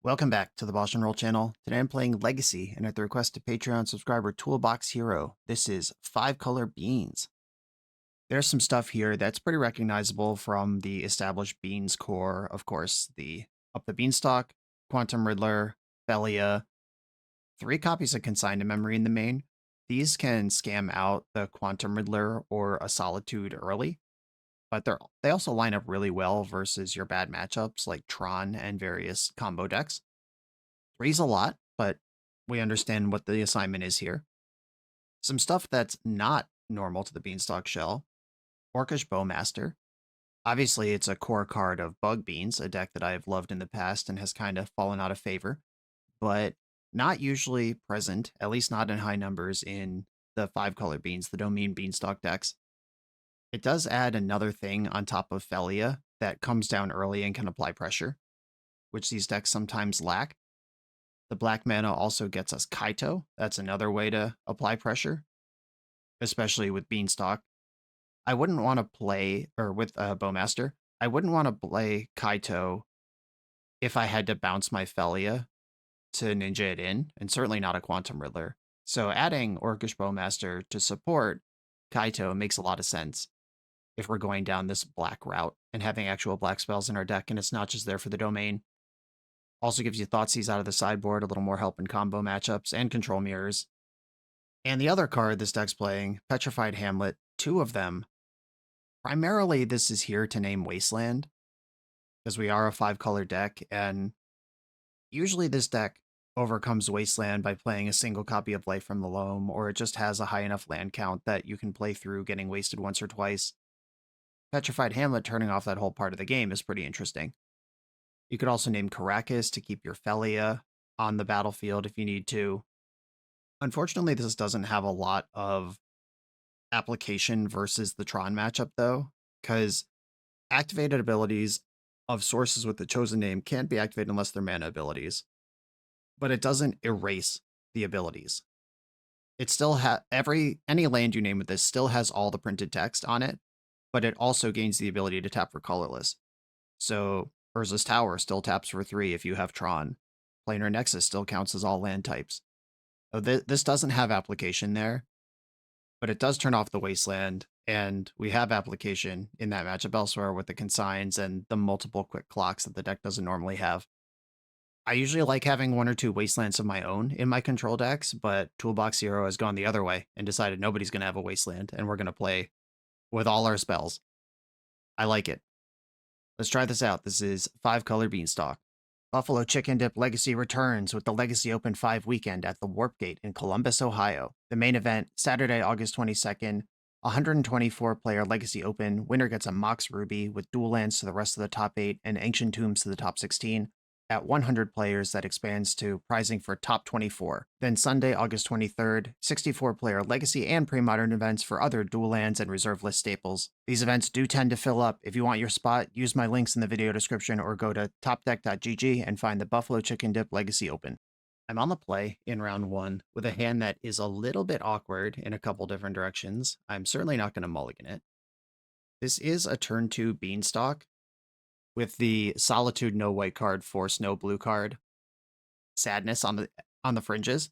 Welcome back to the BoshNRoll channel. Today I'm playing Legacy, and at the request of Patreon subscriber Toolbox Hero, this is 5-color beans. There's some stuff here that's pretty recognizable from the established beans core, of course, the Beanstalk, Quantum Riddler, Felia, 3 copies of Consigned to Memory in the main. These can scam out the Quantum Riddler or a Solitude early, but they also line up really well versus your bad matchups like Tron and various combo decks. 3's a lot, but we understand what the assignment is here. Some stuff that's not normal to the Beanstalk shell. Orcish Bowmaster. Obviously, it's a core card of Bug Beans, a deck that I've loved in the past and has kind of fallen out of favor, but not usually present, at least not in high numbers in the 5-color beans, the Domain Beanstalk decks. It does add another thing on top of Felia that comes down early and can apply pressure, which these decks sometimes lack. The black mana also gets us Kaito. That's another way to apply pressure, especially with Beanstalk. I wouldn't want to play, or with Bowmaster, I wouldn't want to play Kaito if I had to bounce my Felia to ninja it in, and certainly not a Quantum Riddler. So adding Orcish Bowmaster to support Kaito makes a lot of sense if we're going down this black route and having actual black spells in our deck, and it's not just there for the domain. Also gives you Thoughtseize out of the sideboard, a little more help in combo matchups, and control mirrors. And the other card this deck's playing, Petrified Hamlet, 2 of them. Primarily, this is here to name Wasteland, because we are a 5-color deck, and usually this deck overcomes Wasteland by playing a single copy of Life from the Loam, or it just has a high enough land count that you can play through getting wasted once or twice. Petrified Hamlet turning off that whole part of the game is pretty interesting. You could also name Caracas to keep your Felia on the battlefield if you need to. Unfortunately, this doesn't have a lot of application versus the Tron matchup, though, because activated abilities of sources with the chosen name can't be activated unless they're mana abilities. But it doesn't erase the abilities. It still has any land you name with this still has all the printed text on it, but it also gains the ability to tap for colorless. So Urza's Tower still taps for 3 if you have Tron. Planar Nexus still counts as all land types. So this doesn't have application there, but it does turn off the Wasteland, and we have application in that matchup elsewhere with the consigns and the multiple quick clocks that the deck doesn't normally have. I usually like having 1 or 2 Wastelands of my own in my control decks, but Toolbox Hero has gone the other way and decided nobody's going to have a Wasteland, and we're going to play with all our spells. I like it. Let's try this out. This is 5-color Beanstalk. Buffalo Chicken Dip Legacy returns with the Legacy Open 5 weekend at the Warp Gate in Columbus, Ohio. The main event, Saturday, August 22nd, 124-player Legacy Open. Winner gets a Mox Ruby with dual lands to the rest of the top 8 and Ancient Tombs to the top 16. At 100 players, that expands to prizing for top 24. Then Sunday, August 23rd, 64-player Legacy and Pre-Modern events for other dual lands and reserve list staples. These events do tend to fill up. If you want your spot, use my links in the video description or go to topdeck.gg and find the Buffalo Chicken Dip Legacy Open. I'm on the play in round 1 with a hand that is a little bit awkward in a couple different directions. I'm certainly not going to mulligan it. This is a turn 2 Beanstalk with the Solitude no white card, Force no blue card, Sadness on the fringes.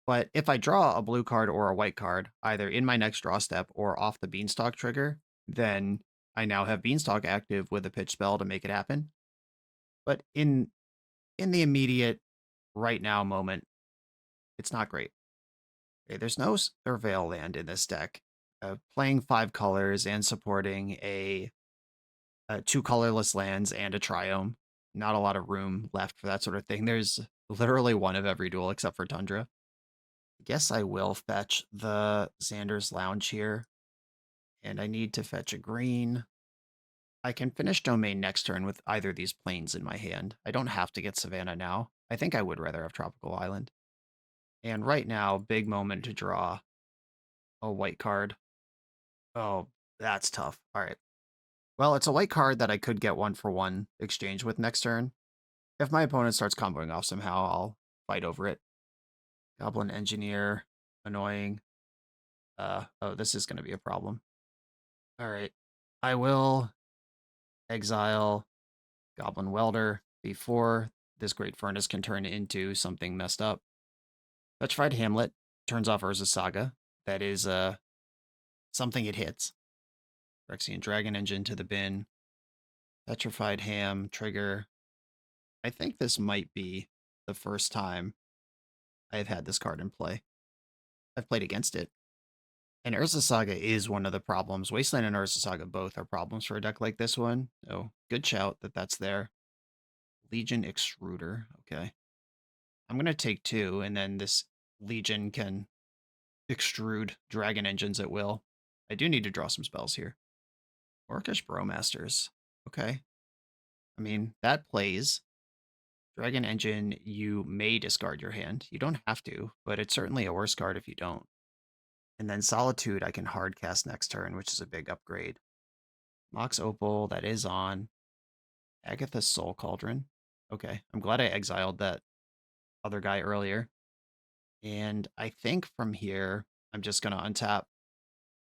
But if I draw a blue card or a white card, either in my next draw step or off the Beanstalk trigger, then I now have Beanstalk active with a pitch spell to make it happen. But in the immediate right now moment, it's not great. Okay, there's no Surveil land in this deck. Playing 5 colors and supporting a 2 colorless lands and a Triome. Not a lot of room left for that sort of thing. There's literally 1 of every duel except for Tundra. I guess I will fetch the Xander's Lounge here. And I need to fetch a green. I can finish Domain next turn with either of these planes in my hand. I don't have to get Savannah now. I think I would rather have Tropical Island. And right now, big moment to draw a white card. Oh, that's tough. All right. Well, it's a white card that I could get 1-for-1 exchange with next turn. If my opponent starts comboing off somehow, I'll fight over it. Goblin Engineer, annoying. Oh, this is going to be a problem. All right. I will exile Goblin Welder before this Great Furnace can turn into something messed up. Petrified Hamlet turns off Urza's Saga. That is something it hits. Phyrexian Dragon Engine to the bin. Petrified Ham, trigger. I think this might be the first time I've had this card in play. I've played against it. And Urza Saga is one of the problems. Wasteland and Urza Saga both are problems for a deck like this one. So good shout that that's there. Legion Extruder. Okay. I'm going to take 2, and then this Legion can extrude dragon engines at will. I do need to draw some spells here. Orcish Brewmasters. Okay. I mean, that plays. Dragon Engine, you may discard your hand. You don't have to, but it's certainly a worse card if you don't. And then Solitude, I can hard cast next turn, which is a big upgrade. Mox Opal, that is on. Agatha's Soul Cauldron. Okay, I'm glad I exiled that other guy earlier. And I think from here, I'm just going to untap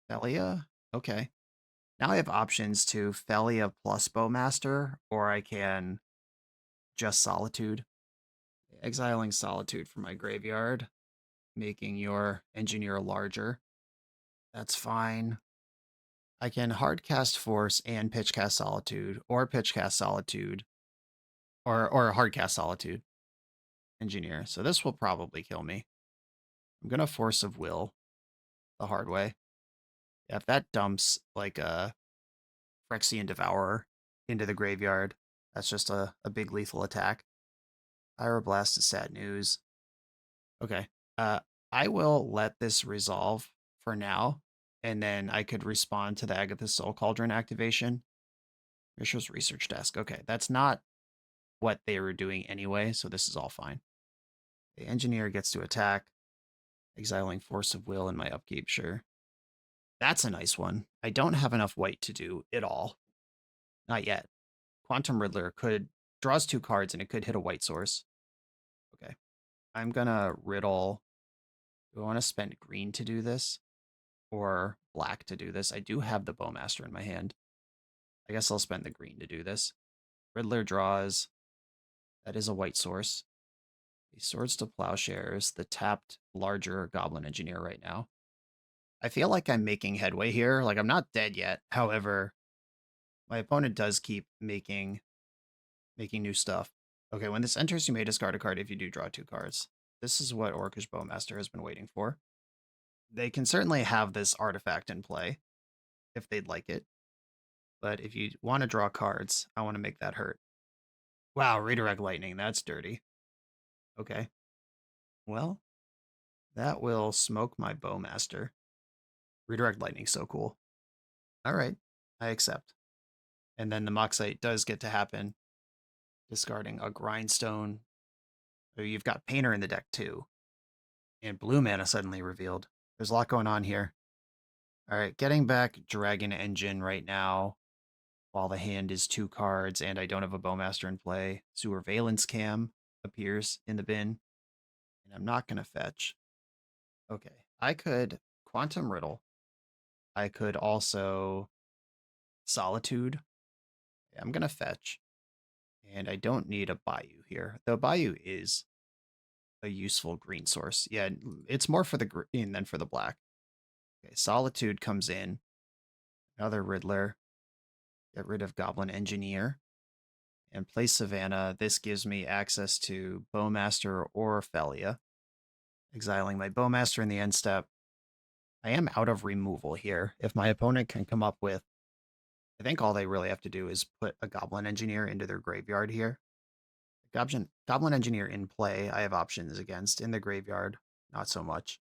Felia. Okay. Now I have options to Felia plus Bowmaster, or I can just Solitude. Exiling Solitude from my graveyard, making your Engineer larger. That's fine. I can hardcast Force and pitchcast Solitude, or pitchcast Solitude, or hardcast Solitude, Engineer. So this will probably kill me. I'm going to Force of Will the hard way. Yeah, if that dumps like a Phyrexian Devourer into the graveyard, that's just a big lethal attack. Pyroblast is sad news. Okay. I will let this resolve for now, and then I could respond to the Agatha's Soul Cauldron activation. Mishra's Research Desk. Okay, that's not what they were doing anyway, so this is all fine. The Engineer gets to attack, exiling Force of Will in my upkeep, sure. That's a nice one. I don't have enough white to do it all. Not yet. Quantum Riddler draws 2 cards, and it could hit a white source. Okay. I'm gonna riddle. Do I want to spend green to do this? Or black to do this? I do have the Bowmaster in my hand. I guess I'll spend the green to do this. Riddler draws. That is a white source. The Swords to Plowshares, the tapped larger Goblin Engineer right now. I feel like I'm making headway here. Like, I'm not dead yet. However, my opponent does keep making new stuff. Okay, when this enters, you may discard a card if you do draw 2 cards. This is what Orcish Bowmaster has been waiting for. They can certainly have this artifact in play if they'd like it. But if you want to draw cards, I want to make that hurt. Wow, Redirect Lightning, that's dirty. Okay. Well, that will smoke my Bowmaster. Redirect Lightning's so cool. All right, I accept. And then the Moxite does get to happen. Discarding a Grindstone. So you've got Painter in the deck too. And blue mana suddenly revealed. There's a lot going on here. All right, getting back Dragon Engine right now. While the hand is 2 cards and I don't have a Bowmaster in play. Sewer Valence Cam appears in the bin. And I'm not going to fetch. Okay, I could Quantum Riddle. I could also Solitude. Yeah, I'm going to fetch. And I don't need a Bayou here. Though Bayou is a useful green source. Yeah, it's more for the green than for the black. Okay, Solitude comes in. Another Riddler. Get rid of Goblin Engineer. And play Savannah. This gives me access to Bowmaster or Felia. Exiling my Bowmaster in the end step. I am out of removal here. If my opponent can come up with, I think all they really have to do is put a Goblin Engineer into their graveyard here. Goblin Engineer in play, I have options against. In the graveyard, not so much.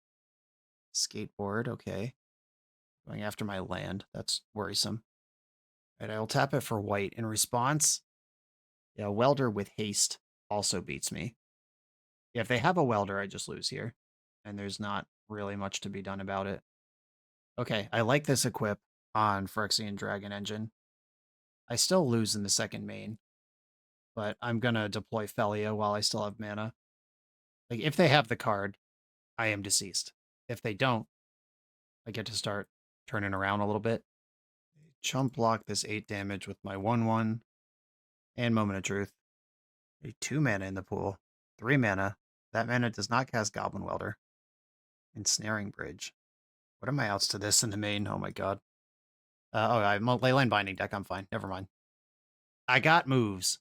Skateboard, okay. Going after my land, that's worrisome. All right, I will tap it for white. In response, yeah, Welder with haste also beats me. Yeah, if they have a Welder, I just lose here. And there's not really much to be done about it. Okay, I like this equip on Phyrexian Dragon Engine. I still lose in the second main, but I'm gonna deploy Felia while I still have mana. Like, if they have the card, I am deceased. If they don't, I get to start turning around a little bit. Chump block this 8 damage with my 1/1 and Moment of Truth. A 2 mana in the pool. 3 mana. That mana does not cast Goblin Welder. Ensnaring Bridge. What are my outs to this in the main? Oh my god. I'm a Leyline Binding deck. I'm fine. Never mind. I got moves.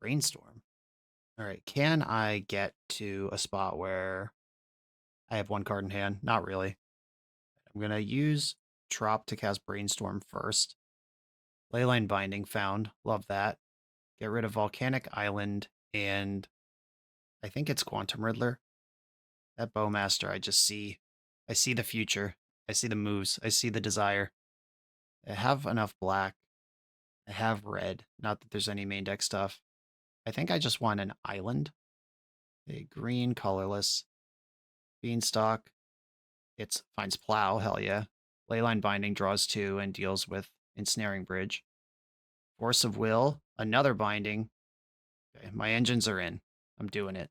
Brainstorm. All right. Can I get to a spot where I have one card in hand? Not really. I'm going to use Trop to cast Brainstorm first. Leyline Binding found. Love that. Get rid of Volcanic Island and I think it's Quantum Riddler. That Bowmaster, I see the future. I see the moves. I see the desire. I have enough black. I have red. Not that there's any main deck stuff. I think I just want an island. A green, colorless. Beanstalk. It finds Plow, hell yeah. Leyline Binding draws 2 and deals with Ensnaring Bridge. Force of Will, another binding. Okay, my engines are in. I'm doing it.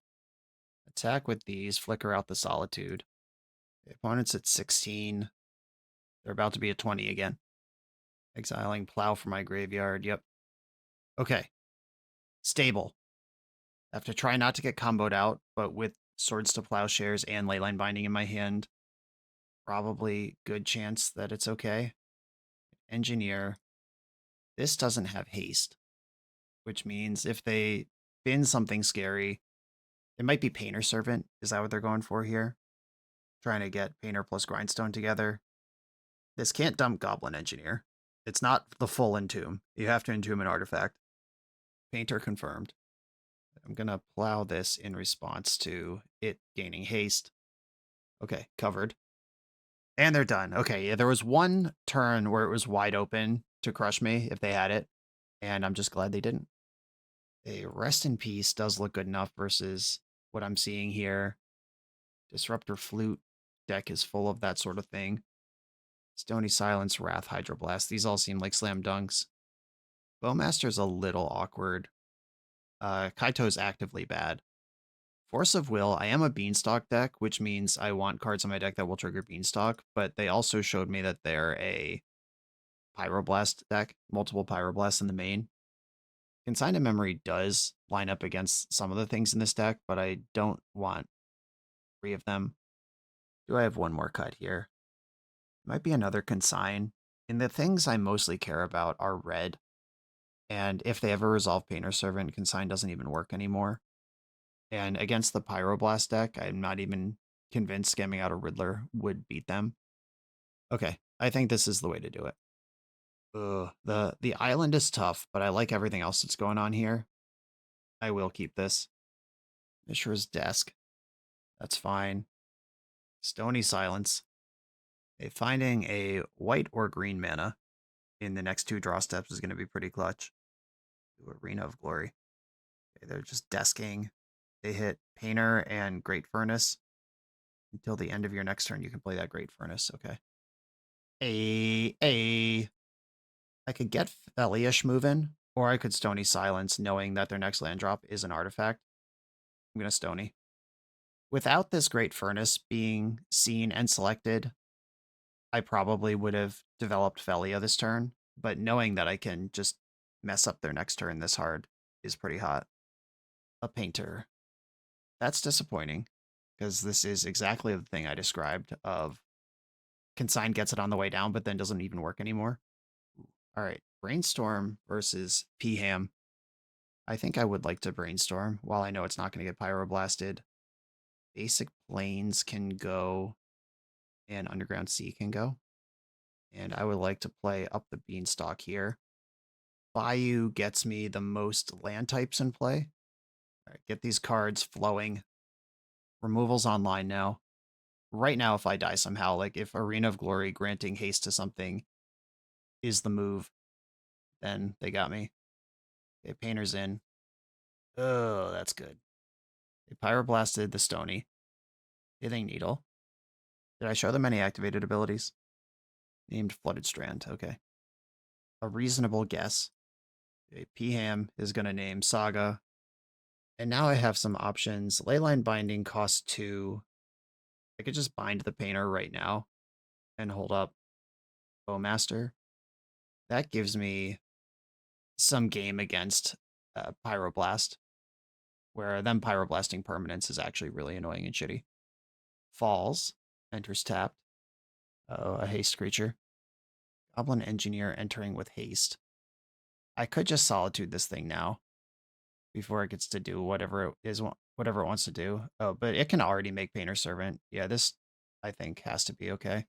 Attack with these, flicker out the Solitude. The opponent's at 16. They're about to be at 20 again. Exiling Plow from my graveyard, yep. Okay. Stable. I have to try not to get comboed out, but with Swords to Plowshares and Leyline Binding in my hand, probably good chance that it's okay. Engineer. This doesn't have haste, which means if they bin something scary, it might be Painter Servant. Is that what they're going for here? Trying to get Painter plus Grindstone together. This can't dump Goblin Engineer. It's not the full Entomb. You have to Entomb an artifact. Painter confirmed. I'm going to plow this in response to it gaining haste. Okay, covered. And they're done. Okay, yeah, there was one turn where it was wide open to crush me if they had it, and I'm just glad they didn't. A Rest in Peace does look good enough versus what I'm seeing here. Disruptor Flute deck is full of that sort of thing. Stony Silence, Wrath, Hydroblast. These all seem like slam dunks. Bowmaster's a little awkward. Kaito's actively bad. Force of Will, I am a Beanstalk deck, which means I want cards on my deck that will trigger Beanstalk, but they also showed me that they're a Pyroblast deck, multiple Pyroblasts in the main. Consigned Memory does line up against some of the things in this deck, but I don't want 3 of them. Do I have one more cut here? Might be another Consign. And the things I mostly care about are red. And if they ever resolve Painter Servant, Consign doesn't even work anymore. And against the Pyroblast deck, I'm not even convinced scamming out a Riddler would beat them. Okay, I think this is the way to do it. Ugh, the island is tough, but I like everything else that's going on here. I will keep this. Mishra's Desk. That's fine. Stony Silence. Okay, finding a white or green mana in the next 2 draw steps is going to be pretty clutch. Arena of Glory. Okay, they're just desking. They hit Painter and Great Furnace. Until the end of your next turn, you can play that Great Furnace. Okay. I could get Fellish moving, or I could Stony Silence, knowing that their next land drop is an artifact. I'm going to Stony. Without this Great Furnace being seen and selected, I probably would have developed Felia this turn, but knowing that I can just mess up their next turn this hard is pretty hot. A Painter. That's disappointing, because this is exactly the thing I described of Consign gets it on the way down, but then doesn't even work anymore. All right, Brainstorm versus P-Ham. I think I would like to Brainstorm, while I know it's not going to get Pyroblasted. Basic Plains can go, and Underground Sea can go. And I would like to play up the Beanstalk here. Bayou gets me the most land types in play. All right, get these cards flowing. Removal's online now. Right now, if I die somehow, like if Arena of Glory granting haste to something is the move, then they got me. Okay, Painter's in. Oh, that's good. They Pyroblasted the Stony. Hitting Needle. Did I show them any activated abilities? Named Flooded Strand, okay. A reasonable guess. Okay, P-Ham is going to name Saga. And now I have some options. Leyline Binding costs 2. I could just bind the Painter right now and hold up Bowmaster. That gives me some game against Pyroblast. where them pyroblasting permanents is actually really annoying and shitty. Falls, enters tapped. Oh, a haste creature. Goblin Engineer entering with haste. I could just Solitude this thing now before it gets to do whatever it wants to do. Oh, but it can already make Painter Servant. Yeah, this I think has to be okay.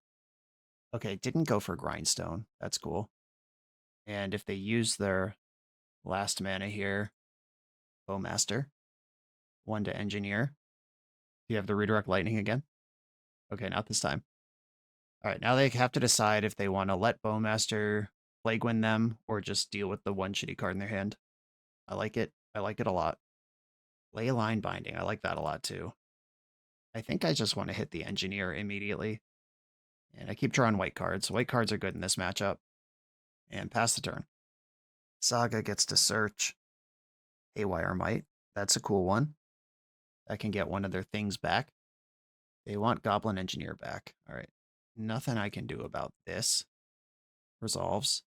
Okay, didn't go for Grindstone. That's cool. And if they use their last mana here, Bowmaster, 1 to Engineer. Do you have the Redirect Lightning again? Okay, not this time. All right, now they have to decide if they want to let Bowmaster Plague Win them or just deal with the one shitty card in their hand. I like it. I like it a lot. Leyline Binding. I like that a lot too. I think I just want to hit the Engineer immediately. And I keep drawing white cards. White cards are good in this matchup. And pass the turn. Saga gets to search. Haywire Might. That's a cool one. I can get one of their things back. They want Goblin Engineer back. All right. Nothing I can do about this. Resolves.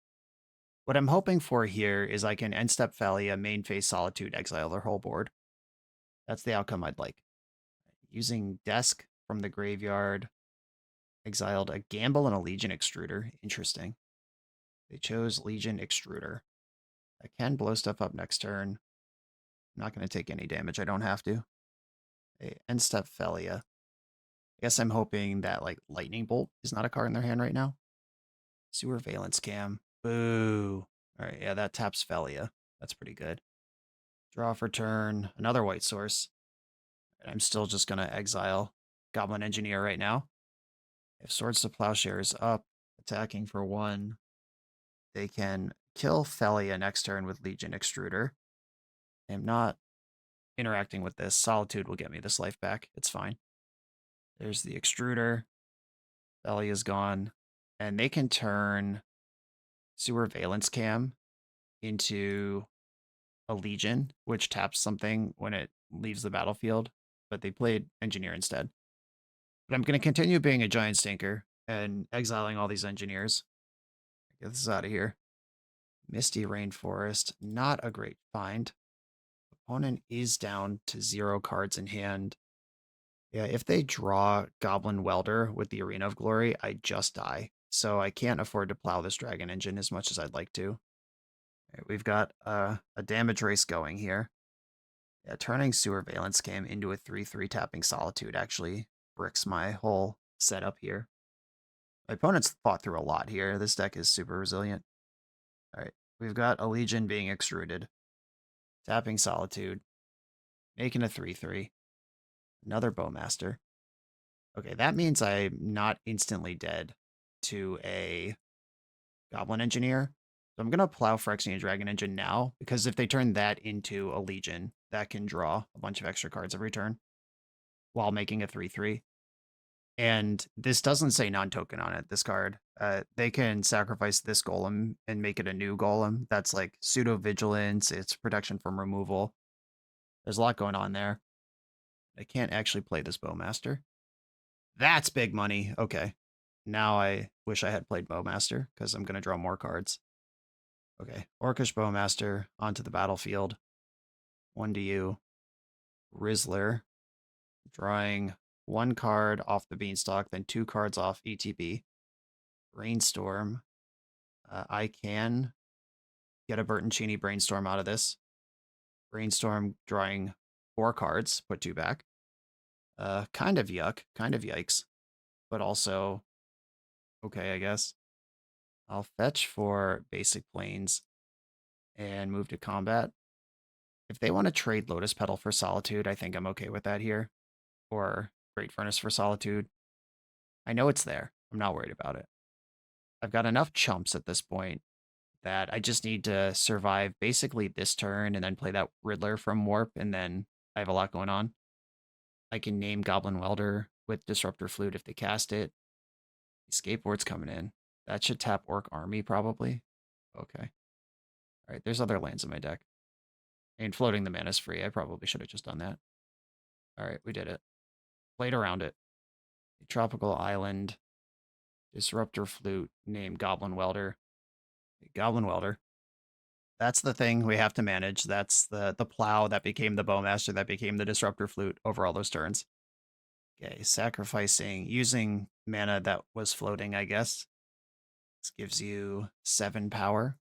What I'm hoping for here is I can end step Thalia, main phase Solitude, exile their whole board. That's the outcome I'd like. Using Desk from the graveyard. Exiled a Gamble and a Legion Extruder. Interesting. They chose Legion Extruder. I can blow stuff up next turn. I'm not going to take any damage. I don't have to. End step Thalia. I guess I'm hoping that like Lightning Bolt is not a card in their hand right now. Sewer Valence Cam. Boo. All right, yeah, that taps Thalia. That's pretty good. Draw for turn. Another white source. And I'm still just going to exile Goblin Engineer right now. If Swords to Plowshare is up, attacking for 1, they can kill Thalia next turn with Legion Extruder. I'm not interacting with this. Solitude will get me this life back. It's fine. There's the Extruder. Thalia's gone. And they can turn Sewer Valence Cam into a Legion, which taps something when it leaves the battlefield. But they played Engineer instead. But I'm going to continue being a giant stinker and exiling all these engineers. Get this out of here. Misty Rainforest, not a great find. Opponent is down to 0 cards in hand. Yeah, if they draw Goblin Welder with the Arena of Glory, I just die. So I can't afford to plow this Dragon Engine as much as I'd like to. All right, we've got a damage race going here. Yeah, turning Sewer Valence Cam into a 3/3 tapping Solitude actually bricks my whole setup here. My opponent's fought through a lot here. This deck is super resilient. All right, we've got a Legion being extruded. Tapping Solitude. Making a 3/3. Another Bowmaster. Okay, that means I'm not instantly dead to a Goblin Engineer. So I'm going to plow Phyrexian Dragon Engine now, because if they turn that into a Legion, that can draw a bunch of extra cards every turn while making a 3/3. And this doesn't say non-token on it, this card. They can sacrifice this golem and make it a new golem. That's like pseudo-vigilance, it's protection from removal. There's a lot going on there. I can't actually play this Bowmaster. That's big money. Okay. Now I wish I had played Bowmaster, because I'm going to draw more cards. Okay. Orcish Bowmaster onto the battlefield. 1 to you. Rizzler. Drawing 1 card off the Beanstalk, then 2 cards off ETB. Brainstorm. I can get a Bertoncini Brainstorm out of this. Brainstorm drawing 4 cards, put 2 back. Kind of yuck, kind of yikes, but also okay, I guess. I'll fetch for basic planes and move to combat. If they want to trade Lotus Petal for Solitude, I think I'm okay with that here. Or Great Furnace for Solitude. I know it's there. I'm not worried about it. I've got enough chumps at this point that I just need to survive basically this turn and then play that Riddler from Warp, and then I have a lot going on. I can name Goblin Welder with Disruptor Flute if they cast it. Skateboard's coming in. That should tap Orc Army, probably. Okay. All right, there's other lands in my deck. And floating the mana's free. I probably should have just done that. All right, we did it. Played around it. A tropical island. Disruptor Flute named Goblin Welder. A Goblin Welder. That's the thing we have to manage. That's the plow that became the bowmaster that became the disruptor flute over all those turns. Okay, sacrificing, using mana that was floating, I guess. This gives you 7 power.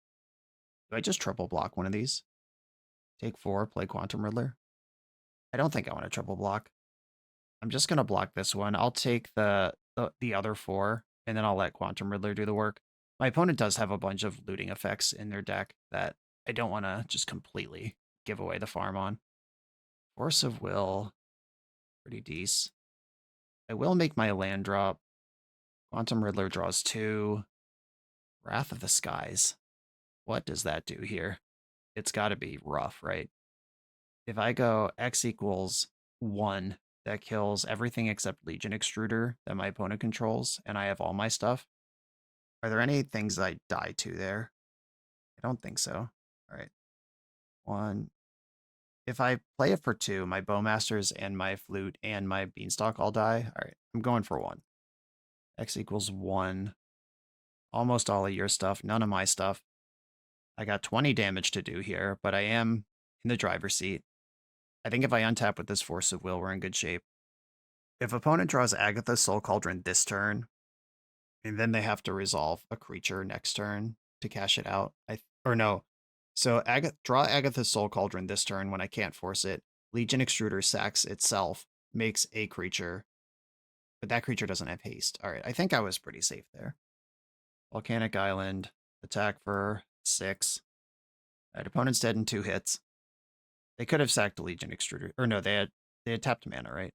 Do I just triple block one of these? Take 4, play Quantum Riddler? I don't think I want to triple block. I'm just going to block this one. I'll take the other 4, and then I'll let Quantum Riddler do the work. My opponent does have a bunch of looting effects in their deck that I don't want to just completely give away the farm on. Force of Will, pretty decent. I will make my land drop. Quantum Riddler draws 2. Wrath of the Skies. What does that do here? It's got to be rough, right? If I go X equals 1, that kills everything except Legion Extruder that my opponent controls, and I have all my stuff. Are there any things I die to there? I don't think so. All right. 1. If I play it for 2, my Bowmasters and my Flute and my Beanstalk all die. All right, I'm going for 1. X equals 1. Almost all of your stuff, none of my stuff. I got 20 damage to do here, but I am in the driver's seat. I think if I untap with this Force of Will, we're in good shape. If opponent draws Agatha's Soul Cauldron this turn, and then they have to resolve a creature next turn to cash it out, or no. So draw Agatha's Soul Cauldron this turn when I can't force it. Legion Extruder sacks itself, makes a creature, but that creature doesn't have haste. All right, I think I was pretty safe there. Volcanic Island, attack for 6. All right, opponent's dead in 2 hits. They could have sacked the Legion Extruder. Or no, they had tapped mana, right?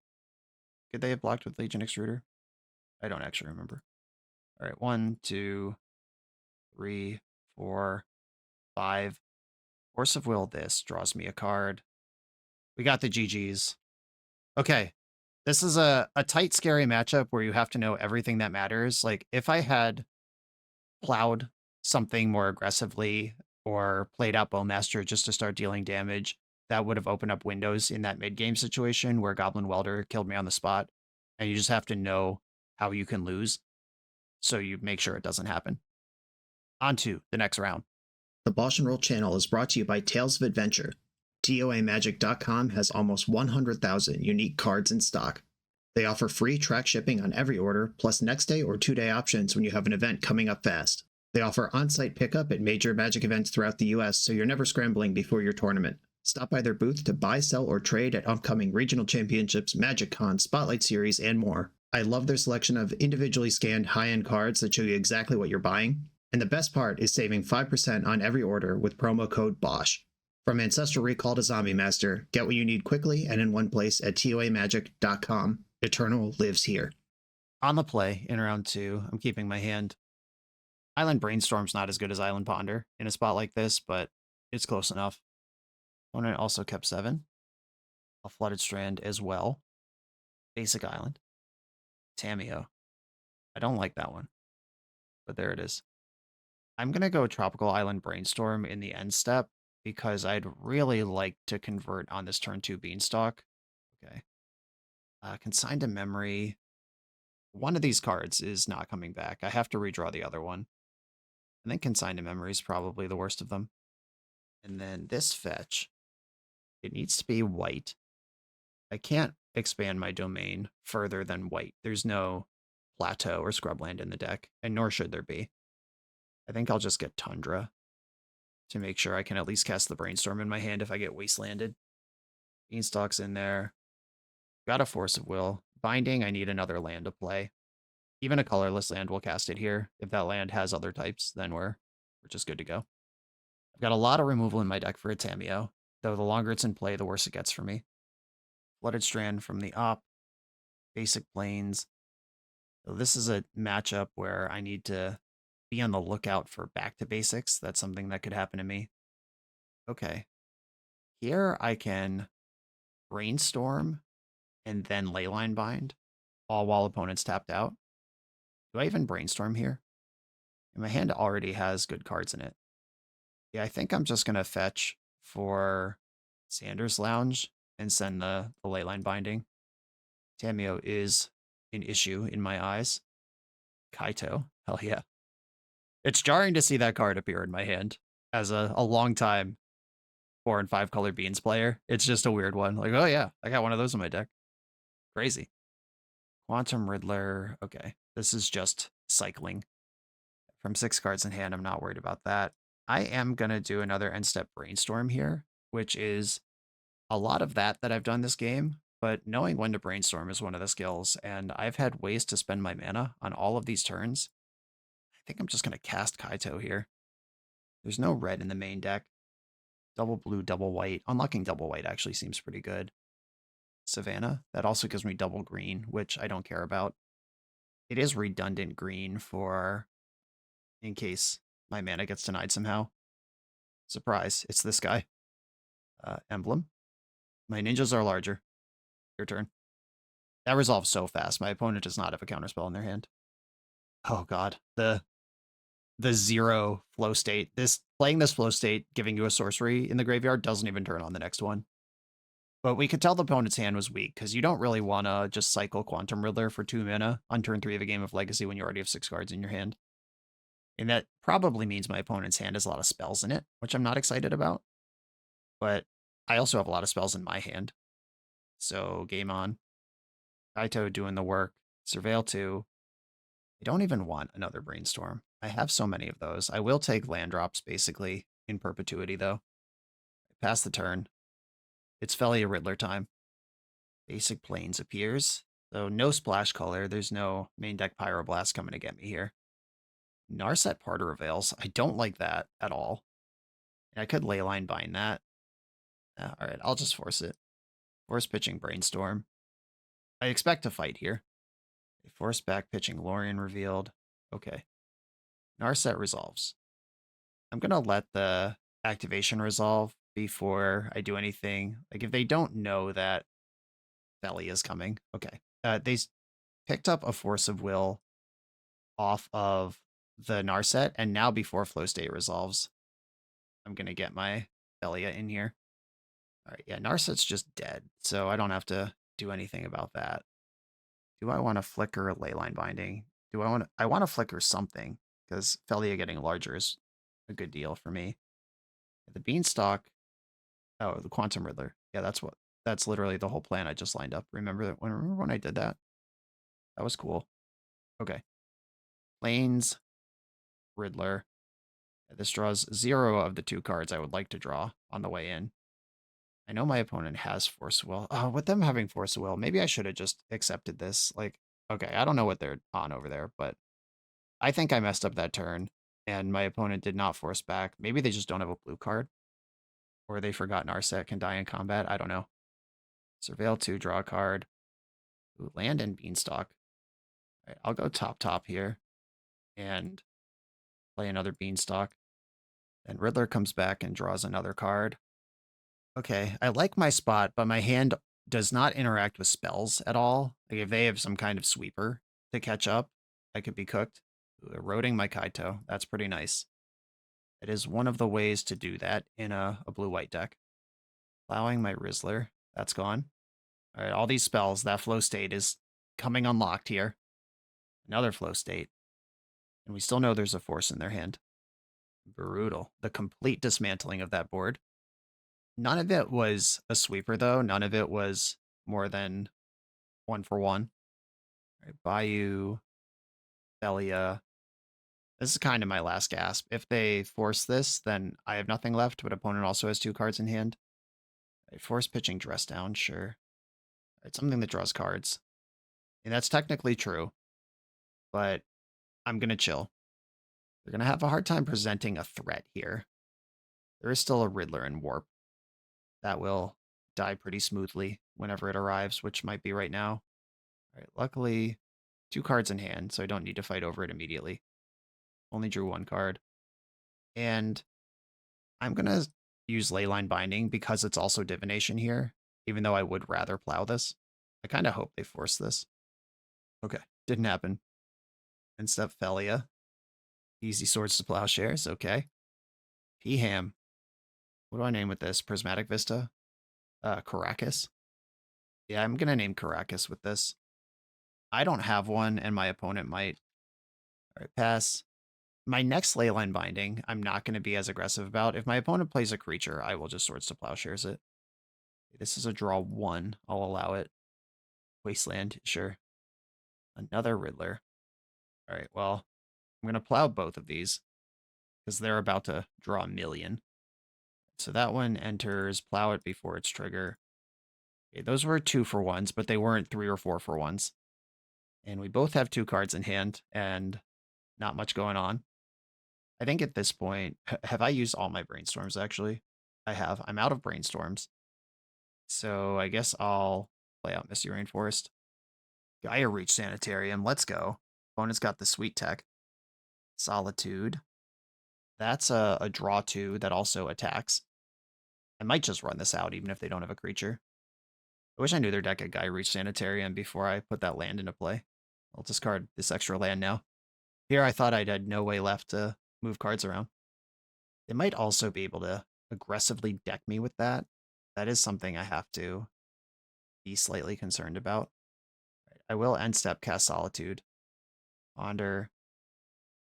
Could they have blocked with Legion Extruder? I don't actually remember. All right, 1, 2, 3, 4, 5. Force of Will this draws me a card. We got the GGs. Okay. This is a tight, scary matchup where you have to know everything that matters. Like, if I had plowed something more aggressively or played out Bowmaster just to start dealing damage, that would have opened up windows in that mid-game situation where Goblin Welder killed me on the spot. And you just have to know how you can lose so you make sure it doesn't happen. On to the next round. The BoshNRoll channel is brought to you by Tales of Adventure. TOAMagic.com has almost 100,000 unique cards in stock. They offer free track shipping on every order, plus next day or 2-day options when you have an event coming up fast. They offer on-site pickup at major Magic events throughout the US, so you're never scrambling before your tournament. Stop by their booth to buy, sell, or trade at upcoming regional championships, Magic Con, Spotlight Series, and more. I love their selection of individually scanned high-end cards that show you exactly what you're buying. And the best part is saving 5% on every order with promo code BOSH. From Ancestral Recall to Zombie Master, get what you need quickly and in one place at TOAMagic.com. Eternal lives here. On the play in round 2, I'm keeping my hand. Island Brainstorm's not as good as Island Ponder in a spot like this, but it's close enough. Opponent also kept 7. A Flooded Strand as well. Basic Island. Tameo. I don't like that one, but there it is. I'm going to go Tropical Island Brainstorm in the end step because I'd really like to convert on this turn 2 Beanstalk. Okay. Consigned to Memory. One of these cards is not coming back. I have to redraw the other one. I think Consigned to Memory is probably the worst of them. And then this fetch. It needs to be white. I can't expand my domain further than white. There's no plateau or scrubland in the deck, and nor should there be. I think I'll just get Tundra to make sure I can at least cast the Brainstorm in my hand if I get Wastelanded. Beanstalk's in there. Got a Force of Will. Binding, I need another land to play. Even a colorless land will cast it here. If that land has other types, then we're just good to go. I've got a lot of removal in my deck for a Tameo, though the longer it's in play, the worse it gets for me. Flooded Strand from the op. Basic Plains. So this is a matchup where I need to be on the lookout for back to basics. That's something that could happen to me. Okay. Here I can Brainstorm and then Leyline Bind, all while opponent's tapped out. Do I even Brainstorm here? And my hand already has good cards in it. Yeah, I think I'm just going to fetch for Sanders Lounge and send the Leyline Binding. Tameo is an issue in my eyes. Kaito, hell yeah. It's jarring to see that card appear in my hand. as a long time 4 and 5 color beans player. It's just a weird one. Like, oh yeah, I got one of those in my deck. Crazy. Quantum Riddler. Okay. This is just cycling. From 6 cards in hand, I'm not worried about that. I am going to do another end step brainstorm here, which is a lot of that I've done this game, but knowing when to brainstorm is one of the skills, and I've had ways to spend my mana on all of these turns. I think I'm just going to cast Kaito here. There's no red in the main deck. Double blue, double white. Unlocking double white actually seems pretty good. Savannah, that also gives me double green, which I don't care about. It is redundant green for in case my mana gets denied somehow. Surprise, it's this guy. Emblem. My ninjas are larger. Your turn. That resolves so fast. My opponent does not have a counterspell in their hand. Oh god. The 0 flow state. Playing this flow state, giving you a sorcery in the graveyard, doesn't even turn on the next one. But we could tell the opponent's hand was weak, because you don't really want to just cycle Quantum Riddler for 2 mana on turn 3 of a game of Legacy when you already have 6 cards in your hand. And that probably means my opponent's hand has a lot of spells in it, which I'm not excited about. But I also have a lot of spells in my hand. So game on. Kaito doing the work. Surveil 2. I don't even want another Brainstorm. I have so many of those. I will take land drops, basically, in perpetuity, though. Pass the turn. It's Felia Riddler time. Basic Plains appears. So no splash color. There's no main deck Pyroblast coming to get me here. Narset Parter Avails. I don't like that at all. And I could Leyline Bind that. Alright, I'll just force it. Force pitching Brainstorm. I expect to fight here. Force back pitching Lorien revealed. Okay. Narset resolves. I'm going to let the activation resolve before I do anything. Like, if they don't know that Valley is coming. Okay. They picked up a Force of Will off of the Narset, and now before Flow State resolves, I'm going to get my Velia in here. All right, yeah, Narset's just dead, so I don't have to do anything about that. Do I want to flicker Leyline Binding? I want to flicker something, because Velia getting larger is a good deal for me. The Beanstalk, oh, the Quantum Riddler. Yeah, that's literally the whole plan I just lined up. Remember when I did that? That was cool. Okay. Plains, Riddler. This draws 0 of the 2 cards I would like to draw on the way in. I know my opponent has Force Will. Oh, with them having Force Will, maybe I should have just accepted this. Like, okay, I don't know what they're on over there, but I think I messed up that turn, and my opponent did not force back. Maybe they just don't have a blue card, or they forgot Narset can die in combat. I don't know. Surveil 2, draw a card. Ooh, land and Beanstalk. All right, I'll go top here and play another Beanstalk. And Riddler comes back and draws another card. Okay, I like my spot, but my hand does not interact with spells at all. Like, if they have some kind of sweeper to catch up, I could be cooked. Ooh, eroding my Kaito. That's pretty nice. It is one of the ways to do that in a blue-white deck. Plowing my Rizzler. That's gone. All right, all these spells, that flow state is coming unlocked here. Another flow state. And we still know there's a force in their hand. Brutal. The complete dismantling of that board. None of it was a sweeper, though. None of it was more than 1 for 1. All right, Bayou, Belia. This is kind of my last gasp. If they force this, then I have nothing left, but opponent also has 2 cards in hand. All right, force pitching Dress Down, sure. All right, something that draws cards. And that's technically true, but I'm going to chill. They're going to have a hard time presenting a threat here. There is still a Riddler in Warp. That will die pretty smoothly whenever it arrives, which might be right now. All right, luckily, 2 cards in hand, so I don't need to fight over it immediately. Only drew 1 card. And I'm going to use Leyline Binding because it's also Divination here, even though I would rather plow this. I kind of hope they force this. Okay, didn't happen. And step Felia. Easy Swords to Plowshares, okay. P-Ham. What do I name with this? Prismatic Vista? Caracas? Yeah, I'm going to name Caracas with this. I don't have one, and my opponent might. All right, pass. My next Leyline Binding, I'm not going to be as aggressive about. If my opponent plays a creature, I will just Swords to Plowshares it. This is a draw 1. I'll allow it. Wasteland, sure. Another Riddler. All right, well, I'm going to plow both of these because they're about to draw a million. So that one enters, plow it before its trigger. Okay, those were 2-for-1s, but they weren't 3 or 4-for-1s. And we both have 2 cards in hand and not much going on. I think at this point, have I used all my brainstorms actually? I have. I'm out of brainstorms. So I guess I'll play out Misty Rainforest. Gaia Reach Sanitarium, let's go. Opponent's got the sweet tech. Solitude. That's a draw 2 that also attacks. I might just run this out even if they don't have a creature. I wish I knew their deck had Gaia Reach Sanitarium before I put that land into play. I'll discard this extra land now. Here I thought I'd had no way left to move cards around. They might also be able to aggressively deck me with that. That is something I have to be slightly concerned about. I will end step cast Solitude. Ponder.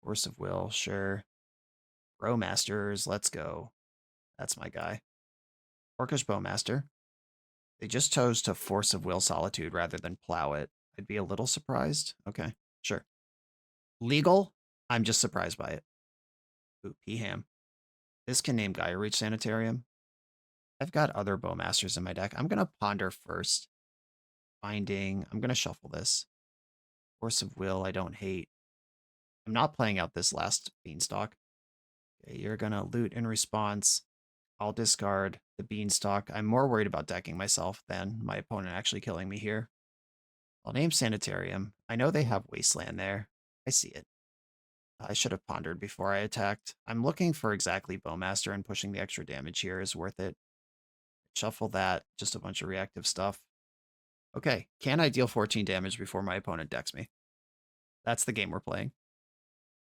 Force of Will, sure. Bowmasters, let's go. That's my guy. Orcish Bowmaster. They just chose to Force of Will Solitude rather than plow it. I'd be a little surprised. Okay, sure. Legal, I'm just surprised by it. Ooh, P-Ham. This can name Gaia Reach Sanitarium. I've got other Bowmasters in my deck. I'm going to Ponder first. Binding. I'm going to shuffle this. Force of Will, I don't hate. I'm not playing out this last Beanstalk. Okay, you're going to loot in response. I'll discard the Beanstalk. I'm more worried about decking myself than my opponent actually killing me here. I'll name Sanitarium. I know they have Wasteland there. I see it. I should have pondered before I attacked. I'm looking for exactly Bowmaster, and pushing the extra damage here is worth it. Shuffle that. Just a bunch of reactive stuff. Okay, can I deal 14 damage before my opponent decks me? That's the game we're playing.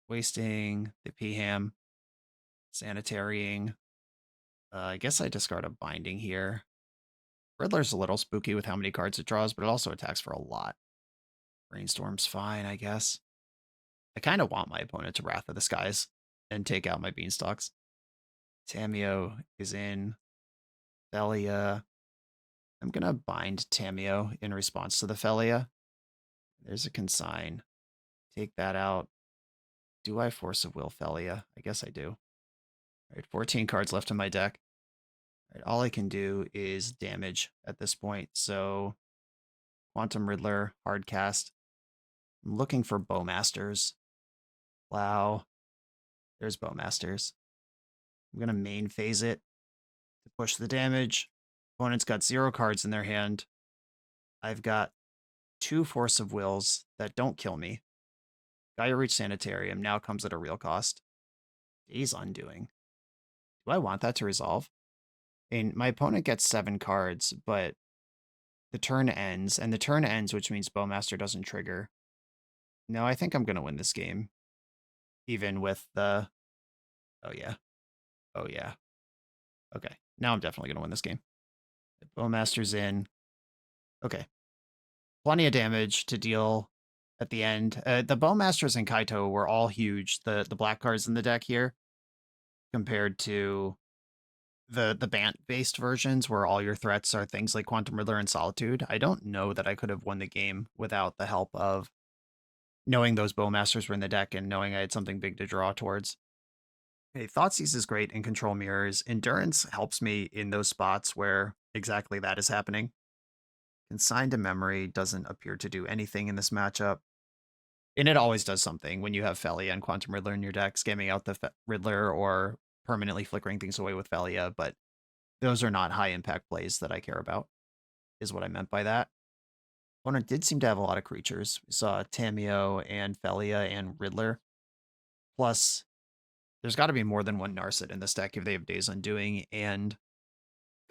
Wasting the P-Ham. Sanitarying. I guess I discard a Binding here. Riddler's a little spooky with how many cards it draws, but it also attacks for a lot. Brainstorm's fine, I guess. I kind of want my opponent to Wrath of the Skies and take out my Beanstalks. Tameo is in. Thalia. I'm going to bind Tameo in response to the Thalia. There's a consign. Take that out. Do I Force of Will Thalia? I guess I do. All right, 14 cards left in my deck. All right, all I can do is damage at this point. So Quantum Riddler, hard cast. I'm looking for Bowmasters. Wow. There's Bowmasters. I'm going to main phase it to push the damage. Opponent's got 0 cards in their hand. I've got 2 Force of Wills that don't kill me. Gaia Reach Sanitarium now comes at a real cost. Day's Undoing. Do I want that to resolve? And my opponent gets 7 cards, but the turn ends, and the turn ends, which means Bowmaster doesn't trigger. No, I think I'm going to win this game. Even with the... Oh, yeah. Oh, yeah. Okay, now I'm definitely going to win this game. Bowmaster's in. Okay. Plenty of damage to deal at the end. The Bowmasters and Kaito were all huge. The black cards in the deck here, compared to the Bant-based versions where all your threats are things like Quantum Riddler and Solitude. I don't know that I could have won the game without the help of knowing those Bowmasters were in the deck and knowing I had something big to draw towards. Okay, Thoughtseize is great in Control Mirrors. Endurance helps me in those spots where exactly that is happening. Consign to Memory doesn't appear to do anything in this matchup. And it always does something when you have Felia and Quantum Riddler in your deck, scamming out the Riddler or permanently flickering things away with Felia, but those are not high impact plays that I care about, is what I meant by that. Opponent did seem to have a lot of creatures. We saw Tameo and Felia and Riddler. Plus, there's got to be more than one Narset in this deck if they have Days Undoing and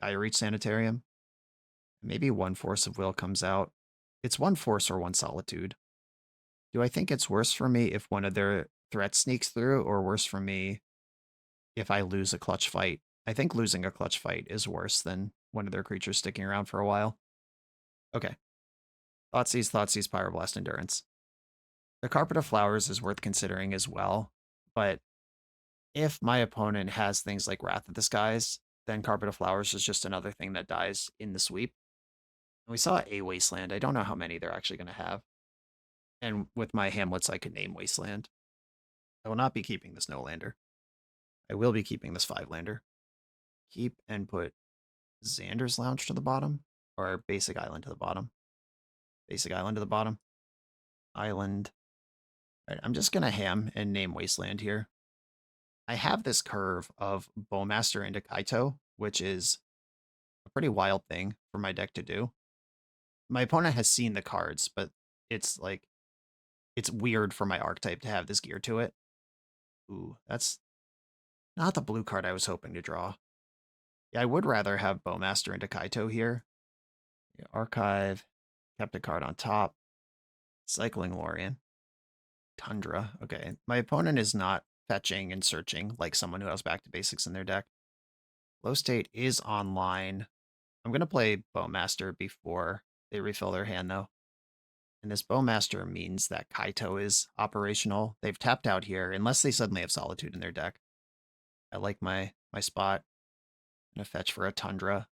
Gaia Reach Sanitarium. Maybe one Force of Will comes out. It's one Force or one Solitude. Do I think it's worse for me if one of their threats sneaks through, or worse for me if I lose a clutch fight? I think losing a clutch fight is worse than one of their creatures sticking around for a while. Okay. Thoughtseize, Pyroblast, Endurance. The Carpet of Flowers is worth considering as well, but If my opponent has things like Wrath of the Skies, then Carpet of Flowers is just another thing that dies in the sweep. And we saw a Wasteland. I don't know how many they're actually going to have. And with my Hamlets, I could name Wasteland. I will not be keeping this no-lander. I will be keeping this 5-lander. Keep and put Xander's Lounge to the bottom, or Basic Island to the bottom. Basic Island to the bottom. Island. All right, I'm just going to ham and name Wasteland here. I have this curve of Bowmaster into Kaito, which is a pretty wild thing for my deck to do. My opponent has seen the cards, but it's like, it's weird for my archetype to have this gear to it. Ooh, that's not the blue card I was hoping to draw. Yeah, I would rather have Bowmaster into Kaito here. Yeah, archive, kept a card on top. Cycling Lorien. Tundra. Okay, my opponent is not fetching and searching like someone who has back to basics in their deck. Low State is online. I'm going to play Bowmaster before they refill their hand, though. And this Bowmaster means that Kaito is operational. They've tapped out here, unless they suddenly have Solitude in their deck. I like my spot. I'm going to fetch for a Tundra.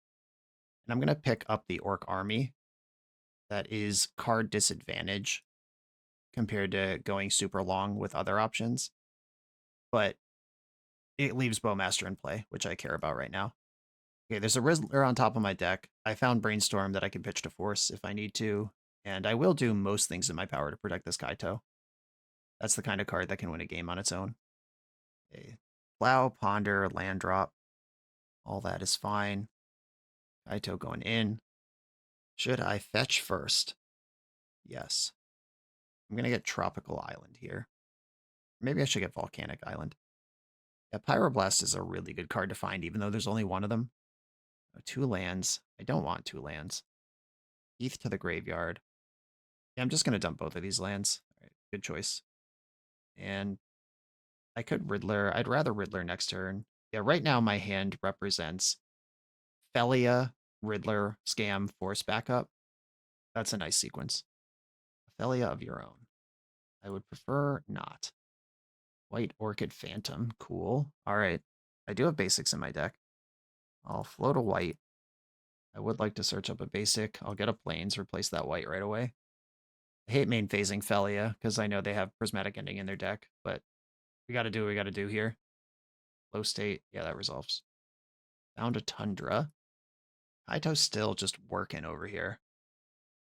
And I'm going to pick up the Orc Army. That is card disadvantage compared to going super long with other options. But it leaves Bowmaster in play, which I care about right now. Okay, there's a Rizzler on top of my deck. I found Brainstorm that I can pitch to Force if I need to, and I will do most things in my power to protect this Kaito. That's the kind of card that can win a game on its own. Okay. Plow, Ponder, Land Drop. All that is fine. Kaito going in. Should I fetch first? Yes. I'm going to get Tropical Island here. Maybe I should get Volcanic Island. Yeah, Pyroblast is a really good card to find, even though there's only one of them. 2 lands. I don't want 2 lands. Heath to the graveyard. Yeah, I'm just going to dump both of these lands. All right, good choice. And I could Riddler. I'd rather Riddler next turn. Yeah, right now my hand represents Felia, Riddler, Scam, Force backup. That's a nice sequence. Felia of your own. I would prefer not. White Orchid Phantom. Cool. All right. I do have basics in my deck. I'll float a white. I would like to search up a basic. I'll get a plains, replace that white right away. I hate main phasing Felia because I know they have Prismatic Ending in their deck, but we got to do what we got to do here. Low State. Yeah, that resolves. Found a Tundra. Kaito's still just working over here.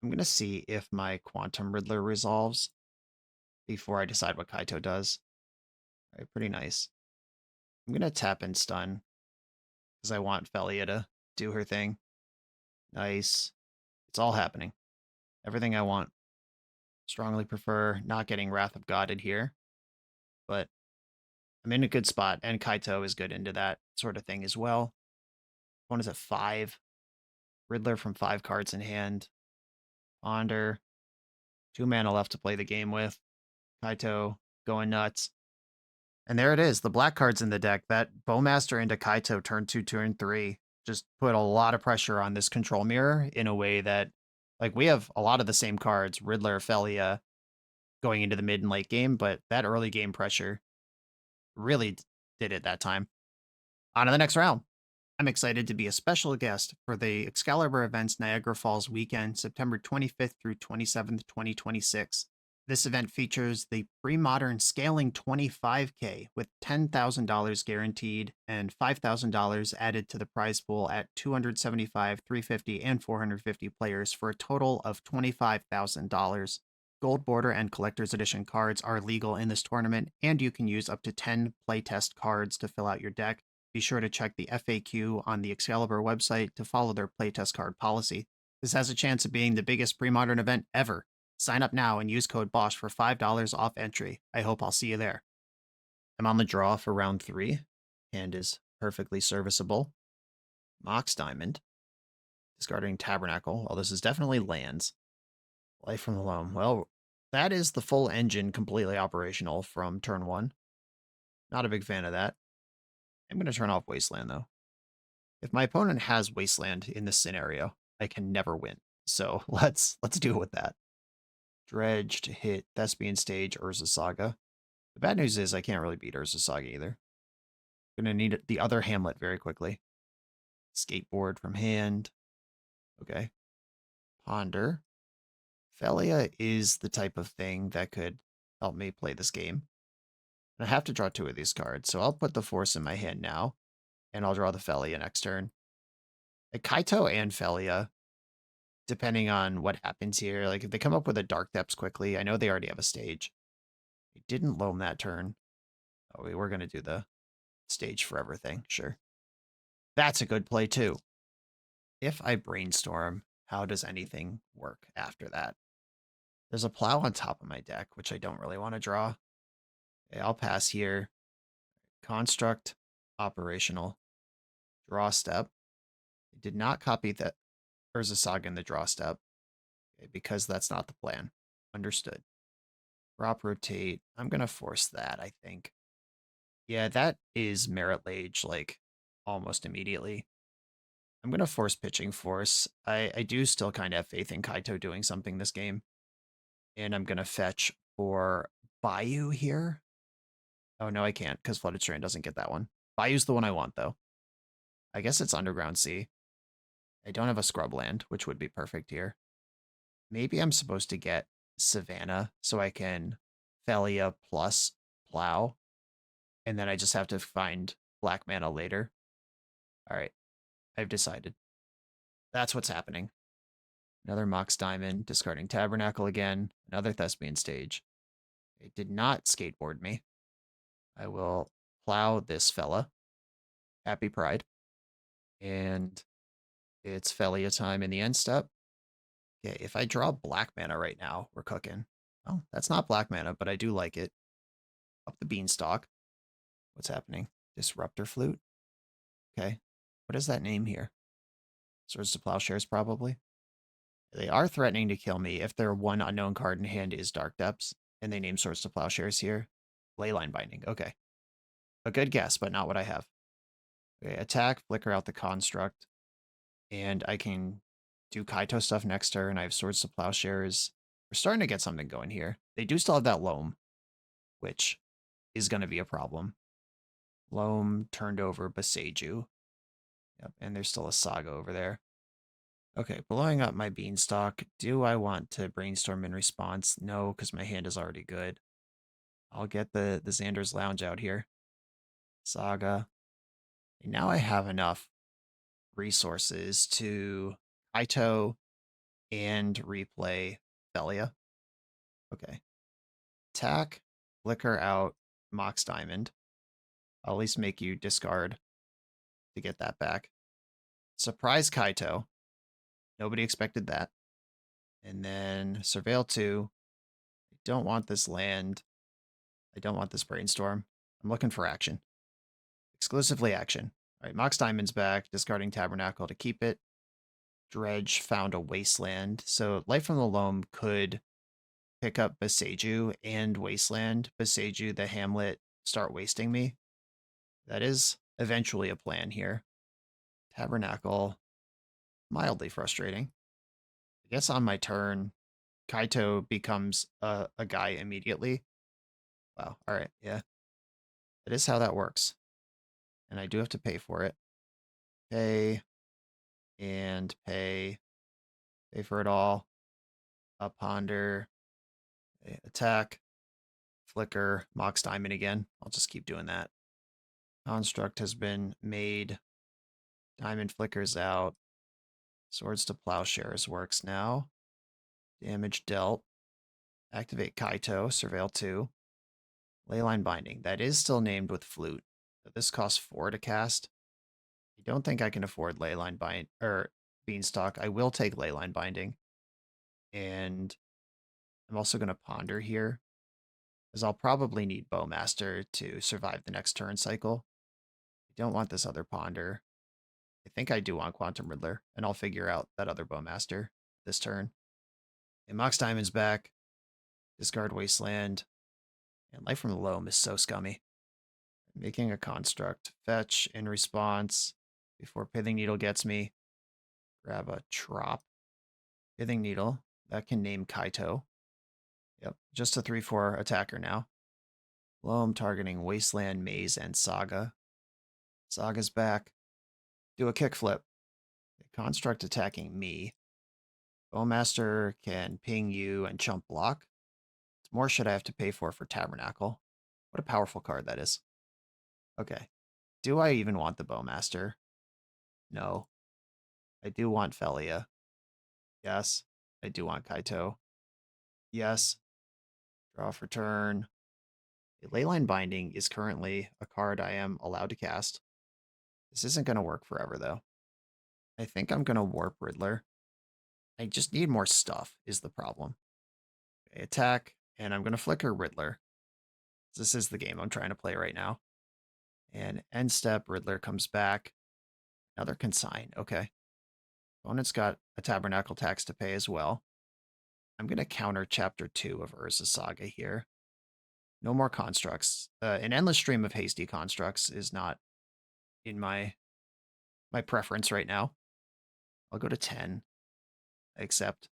I'm going to see if my Quantum Riddler resolves before I decide what Kaito does. All right, pretty nice. I'm going to tap and stun because I want Felia to do her thing. Nice. It's all happening. Everything I want. Strongly prefer not getting Wrath of Godded here, but I'm in a good spot, and Kaito is good into that sort of thing as well. One is at 5. Riddler from 5 cards in hand. Ponder. 2 mana left to play the game with. Kaito going nuts. And there it is, the black cards in the deck. That Bowmaster into Kaito turn 2, turn 3 just put a lot of pressure on this control mirror in a way that, like, we have a lot of the same cards, Riddler, Felia, going into the mid and late game, but that early game pressure really did it that time. On to the next round. I'm excited to be a special guest for the Excalibur events Niagara Falls weekend, September 25th through 27th, 2026. This event features the pre-modern scaling 25K with $10,000 guaranteed and $5,000 added to the prize pool at 275, 350, and 450 players for a total of $25,000. Gold Border and Collector's Edition cards are legal in this tournament, and you can use up to 10 playtest cards to fill out your deck. Be sure to check the FAQ on the Excalibur website to follow their playtest card policy. This has a chance of being the biggest pre-modern event ever. Sign up now and use code BOSH for $5 off entry. I hope I'll see you there. I'm on the draw for round 3. Hand is perfectly serviceable. Mox Diamond. Discarding Tabernacle. Well, this is definitely lands. Life from the Loam. Well, that is the full engine completely operational from turn 1. Not a big fan of that. I'm going to turn off Wasteland, though. If my opponent has Wasteland in this scenario, I can never win. So let's deal with that. Dredge to hit Thespian Stage, Urza Saga. The bad news is I can't really beat Urza Saga either. Gonna need the other Hamlet very quickly. Skateboard from hand. Okay. Ponder. Felia is the type of thing that could help me play this game. And I have to draw 2 of these cards, so I'll put the Force in my hand now, and I'll draw the Felia next turn. Like Kaito and Felia, depending on what happens here, like if they come up with a Dark Depths quickly, I know they already have a stage. They didn't loam that turn. Oh, we were going to do the stage forever thing, sure. That's a good play too. If I brainstorm, how does anything work after that? There's a plow on top of my deck, which I don't really want to draw. Okay, I'll pass here. Construct, operational, draw step. I did not copy that Urza Saga in the draw step, okay, because that's not the plan. Understood. Drop rotate. I'm going to force that, I think. Yeah, that is Merit Lage, like, almost immediately. I'm going to force pitching force. I do still kind of have faith in Kaito doing something this game. And I'm going to fetch for Bayou here. Oh, no, I can't, because Flooded Strand doesn't get that one. Bayou's the one I want, though. I guess it's Underground Sea. I don't have a Scrubland, which would be perfect here. Maybe I'm supposed to get Savannah so I can Felia plus Plow. And then I just have to find black mana later. All right, I've decided. That's what's happening. Another Mox Diamond, discarding Tabernacle again. Another Thespian Stage. It did not skateboard me. I will plow this fella. Happy Pride. And it's Felia time in the end step. Okay, if I draw black mana right now, we're cooking. Oh, that's not black mana, but I do like it. Up the Beanstalk. What's happening? Disruptor Flute? Okay. What is that name here? Swords to Plowshares, probably. They are threatening to kill me if their one unknown card in hand is Dark Depths, and they name Swords to Plowshares here. Leyline Binding, okay. A good guess, but not what I have. Okay, attack, flicker out the construct, and I can do Kaito stuff next turn. I have Swords to Plowshares. We're starting to get something going here. They do still have that Loam, which is going to be a problem. Loam turned over Beseiju. Yep, and there's still a Saga over there. Okay, blowing up my Beanstalk. Do I want to brainstorm in response? No, because my hand is already good. I'll get the Xander's Lounge out here. Saga. And now I have enough resources to Kaito and replay Belia. Okay. Attack, flicker out, Mox Diamond. I'll at least make you discard to get that back. Surprise Kaito. Nobody expected that. And then Surveil 2. I don't want this land. I don't want this brainstorm. I'm looking for action. Exclusively action. All right, Mox Diamond's back, discarding Tabernacle to keep it. Dredge found a Wasteland. So Life from the Loam could pick up Beseiju and Wasteland. Beseiju, the Hamlet, start wasting me. That is eventually a plan here. Tabernacle, mildly frustrating. I guess on my turn, Kaito becomes a guy immediately. Wow, all right, yeah. That is how that works. And I do have to pay for it. Pay and pay. Pay for it all. Up ponder. Attack. Flicker. Mox Diamond again. I'll just keep doing that. Construct has been made. Diamond flickers out. Swords to Plowshares works now. Damage dealt. Activate Kaito. Surveil 2. Leyline Binding. That is still named with Flute. So this costs 4 to cast. I don't think I can afford Leyline Bind or Beanstalk. I will take Leyline Binding. And I'm also going to ponder here, as I'll probably need Bowmaster to survive the next turn cycle. I don't want this other ponder. I think I do want Quantum Riddler, and I'll figure out that other Bowmaster this turn. And Mox Diamond's back. Discard Wasteland. And Life from the Loam is so scummy. Making a construct. Fetch in response before Pithing Needle gets me. Grab a Trop. Pithing Needle. That can name Kaito. Yep, just a 3/4 attacker now. Loam targeting Wasteland, Maze, and Saga. Saga's back. Do a kickflip. Construct attacking me. Bowmaster can ping you and chump block. What more should I have to pay for Tabernacle? What a powerful card that is. Okay. Do I even want the Bowmaster? No. I do want Felia. Yes. I do want Kaito. Yes. Draw for turn. Leyline Binding is currently a card I am allowed to cast. This isn't going to work forever, though. I think I'm going to Warp Riddler. I just need more stuff, is the problem. Okay, attack, and I'm going to Flicker Riddler. This is the game I'm trying to play right now. And end step, Riddler comes back. Another Consign, okay. Opponent's got a Tabernacle tax to pay as well. I'm going to counter Chapter 2 of Urza Saga here. No more constructs. An endless stream of hasty constructs is not in my preference right now. I'll go to 10. Except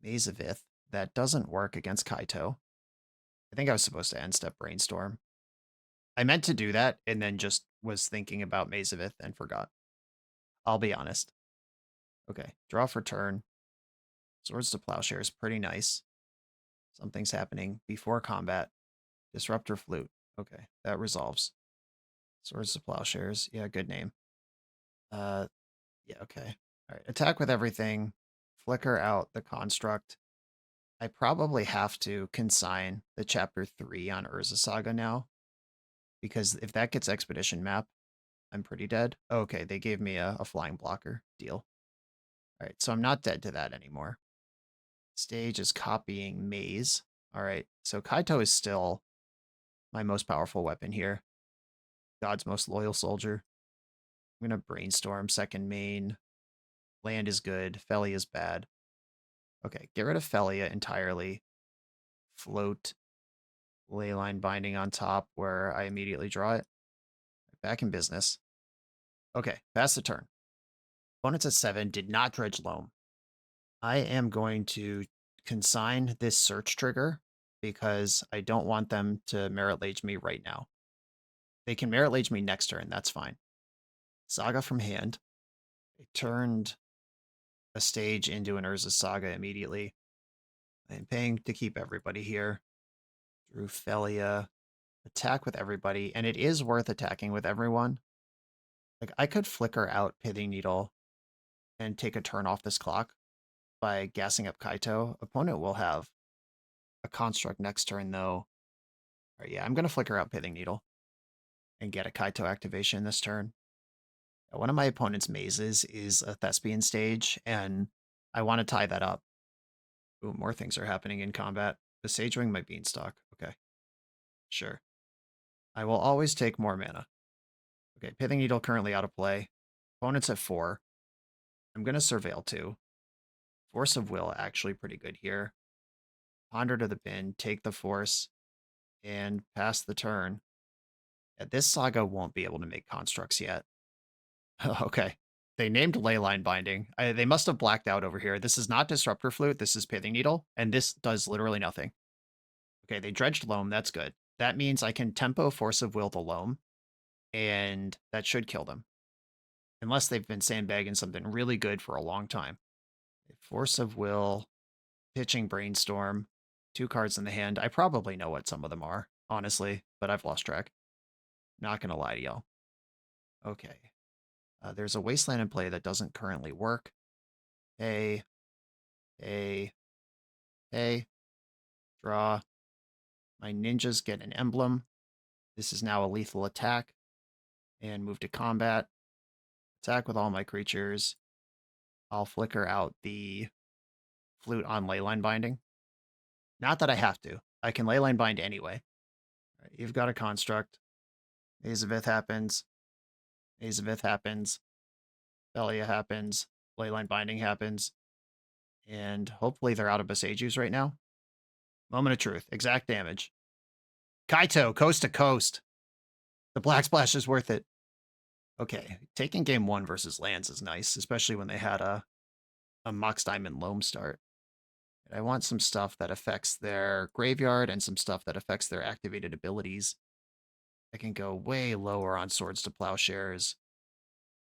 Maze of Ith. That doesn't work against Kaito. I think I was supposed to end step Brainstorm. I meant to do that and then just was thinking about Maze of Ith and forgot. I'll be honest. Okay, draw for turn. Swords to Plowshare is pretty nice. Something's happening before combat. Disruptor Flute. Okay, that resolves. Swords to Plowshares. Yeah, good name. Yeah, okay. All right, attack with everything. Flicker out the construct. I probably have to consign the Chapter 3 on Urza Saga now. Because if that gets Expedition Map, I'm pretty dead. Okay, they gave me a flying blocker. Deal. Alright, so I'm not dead to that anymore. Stage is copying Maze. Alright, so Kaito is still my most powerful weapon here. God's most loyal soldier. I'm going to Brainstorm, second main. Land is good. Felia is bad. Okay, get rid of Felia entirely. Float. Leyline Binding on top where I immediately draw it. Back in business. Okay, pass the turn. Opponents at 7 did not dredge loam. I am going to consign this search trigger because I don't want them to Merit Lage me right now. They can Merit Lage me next turn, that's fine. Saga from hand. I turned a stage into an Urza Saga immediately. I'm paying to keep everybody here. Drew Felia. Attack with everybody, and it is worth attacking with everyone. Like, I could flicker out Pithing Needle and take a turn off this clock by gassing up Kaito. Opponent will have a construct next turn, though. All right, yeah, I'm going to flicker out Pithing Needle and get a Kaito activation this turn. One of my opponent's mazes is a Thespian stage, and I want to tie that up. Ooh, more things are happening in combat. The Sage Ring my Beanstalk. Okay. Sure. I will always take more mana. Okay, Pithing Needle currently out of play. Opponent's at 4. I'm going to Surveil too. Force of Will actually pretty good here. Ponder to the bin, take the Force, and pass the turn. Yeah, this Saga won't be able to make constructs yet. Okay. They named Leyline Binding. They must have blacked out over here. This is not Disruptor Flute. This is Pithing Needle, and this does literally nothing. Okay, they dredged Loam. That's good. That means I can tempo Force of Will the Loam, and that should kill them. Unless they've been sandbagging something really good for a long time. Force of Will, pitching Brainstorm, 2 cards in the hand. I probably know what some of them are, honestly, but I've lost track. Not going to lie to y'all. Okay. There's a Wasteland in play that doesn't currently work. Hey. Draw. My ninjas get an emblem. This is now a lethal attack. And move to combat. Attack with all my creatures. I'll flicker out the flute on Leyline Binding. Not that I have to. I can Leyline Bind anyway. Right, you've got a construct. Maze of Ith happens. Maze of Ith happens. Felia happens. Leyline Binding happens. And hopefully they're out of Besajus right now. Moment of truth. Exact damage. Kaito, coast to coast. The Black Splash is worth it. Okay, taking game 1 versus lands is nice, especially when they had a Mox Diamond Loam start. I want some stuff that affects their graveyard and some stuff that affects their activated abilities. I can go way lower on Swords to Plowshares.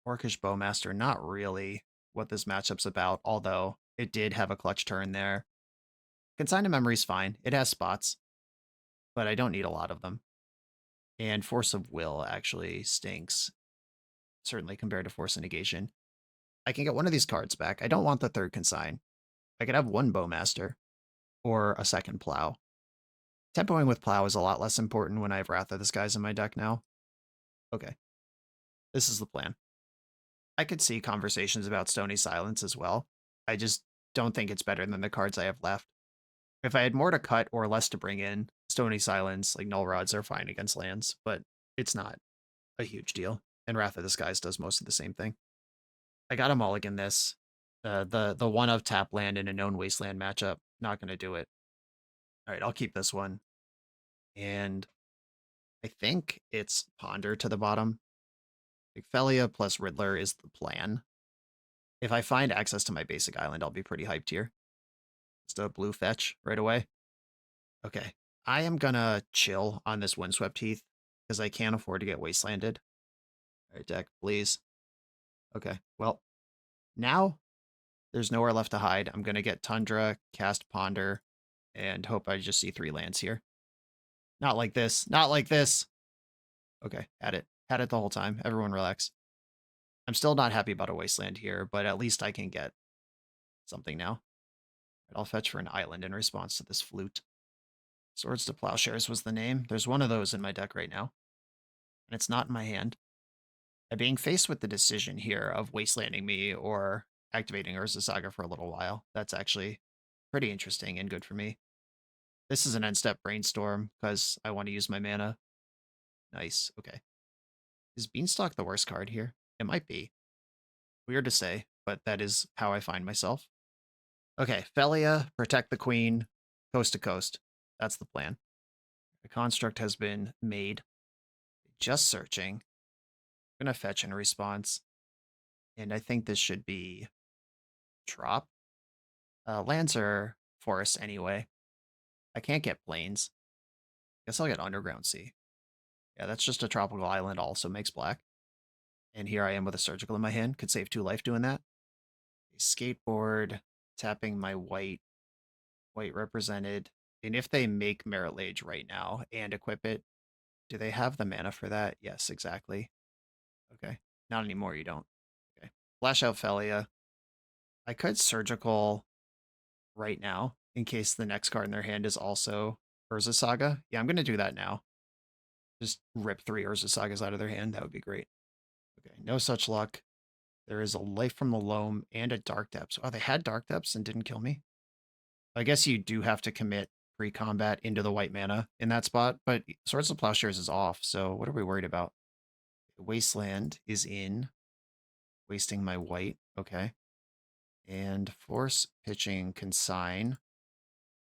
Orcish Bowmaster, not really what this matchup's about, although it did have a clutch turn there. Consign to Memory's fine. It has spots, but I don't need a lot of them. And Force of Will actually stinks, certainly compared to Force of Negation. I can get one of these cards back. I don't want the third Consign. I could have one Bowmaster or a second Plow. Tempoing with Plow is a lot less important when I have Wrath of the Skies in my deck now. Okay, this is the plan. I could see conversations about Stony Silence as well. I just don't think it's better than the cards I have left. If I had more to cut or less to bring in, Stony Silence, like Null Rods, are fine against lands, but it's not a huge deal. And Wrath of the Skies does most of the same thing. I got a mulligan this. The one of tap land in a known wasteland matchup. Not going to do it. All right, I'll keep this one. And I think it's Ponder to the bottom. Like Felia plus Riddler is the plan. If I find access to my basic island, I'll be pretty hyped here. Just a blue fetch right away. Okay. I am gonna chill on this Windswept Heath because I can't afford to get wastelanded. All right, deck, please. Okay, well, now there's nowhere left to hide. I'm gonna get Tundra, cast Ponder, and hope I just see 3 lands here. Not like this. Not like this. Okay, had it. Had it the whole time. Everyone relax. I'm still not happy about a wasteland here, but at least I can get something now. I'll fetch for an island in response to this flute. Swords to Plowshares was the name. There's one of those in my deck right now, and it's not in my hand. And being faced with the decision here of wastelanding me or activating Urza Saga for a little while, that's actually pretty interesting and good for me. This is an end step brainstorm because I want to use my mana. Nice. Okay. Is Beanstalk the worst card here? It might be. Weird to say, but that is how I find myself. Okay, Felia, protect the queen, coast to coast. That's the plan. The construct has been made. Just searching. I'm going to fetch in response. And I think this should be drop. Lands are forest anyway. I can't get plains. Guess I'll get Underground Sea. Yeah, that's just a tropical island, also makes black. And here I am with a surgical in my hand. Could save 2 life doing that. Skateboard, tapping my white. White represented. And if they make Merit Lage right now and equip it, do they have the mana for that? Yes, exactly. Okay. Not anymore, you don't. Okay. Flash out Felia. I could surgical right now in case the next card in their hand is also Urza Saga. Yeah, I'm going to do that now. Just rip 3 Urza Sagas out of their hand. That would be great. Okay, no such luck. There is a Life from the Loam and a Dark Depths. Oh, they had Dark Depths and didn't kill me? I guess you do have to commit pre-combat into the white mana in that spot, but Swords of Plowshares is off, so what are we worried about? Wasteland is in. Wasting my white. Okay. And Force pitching Consign.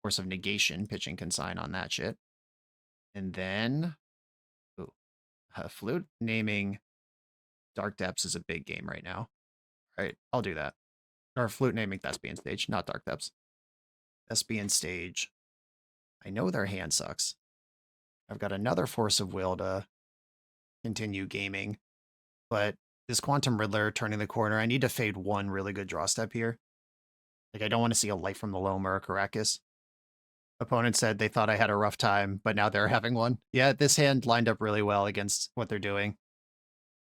Force of Negation pitching Consign on that shit. And then... Ooh. Flute naming Dark Depths is a big game right now. All right, I'll do that. Or Flute naming Thespian Stage, not Dark Depths. Thespian Stage. I know their hand sucks. I've got another Force of Will to continue gaming. But this Quantum Riddler turning the corner, I need to fade one really good draw step here. Like, I don't want to see a Light from the Loam or a Caracas. Opponent said they thought I had a rough time, but now they're having one. Yeah, this hand lined up really well against what they're doing.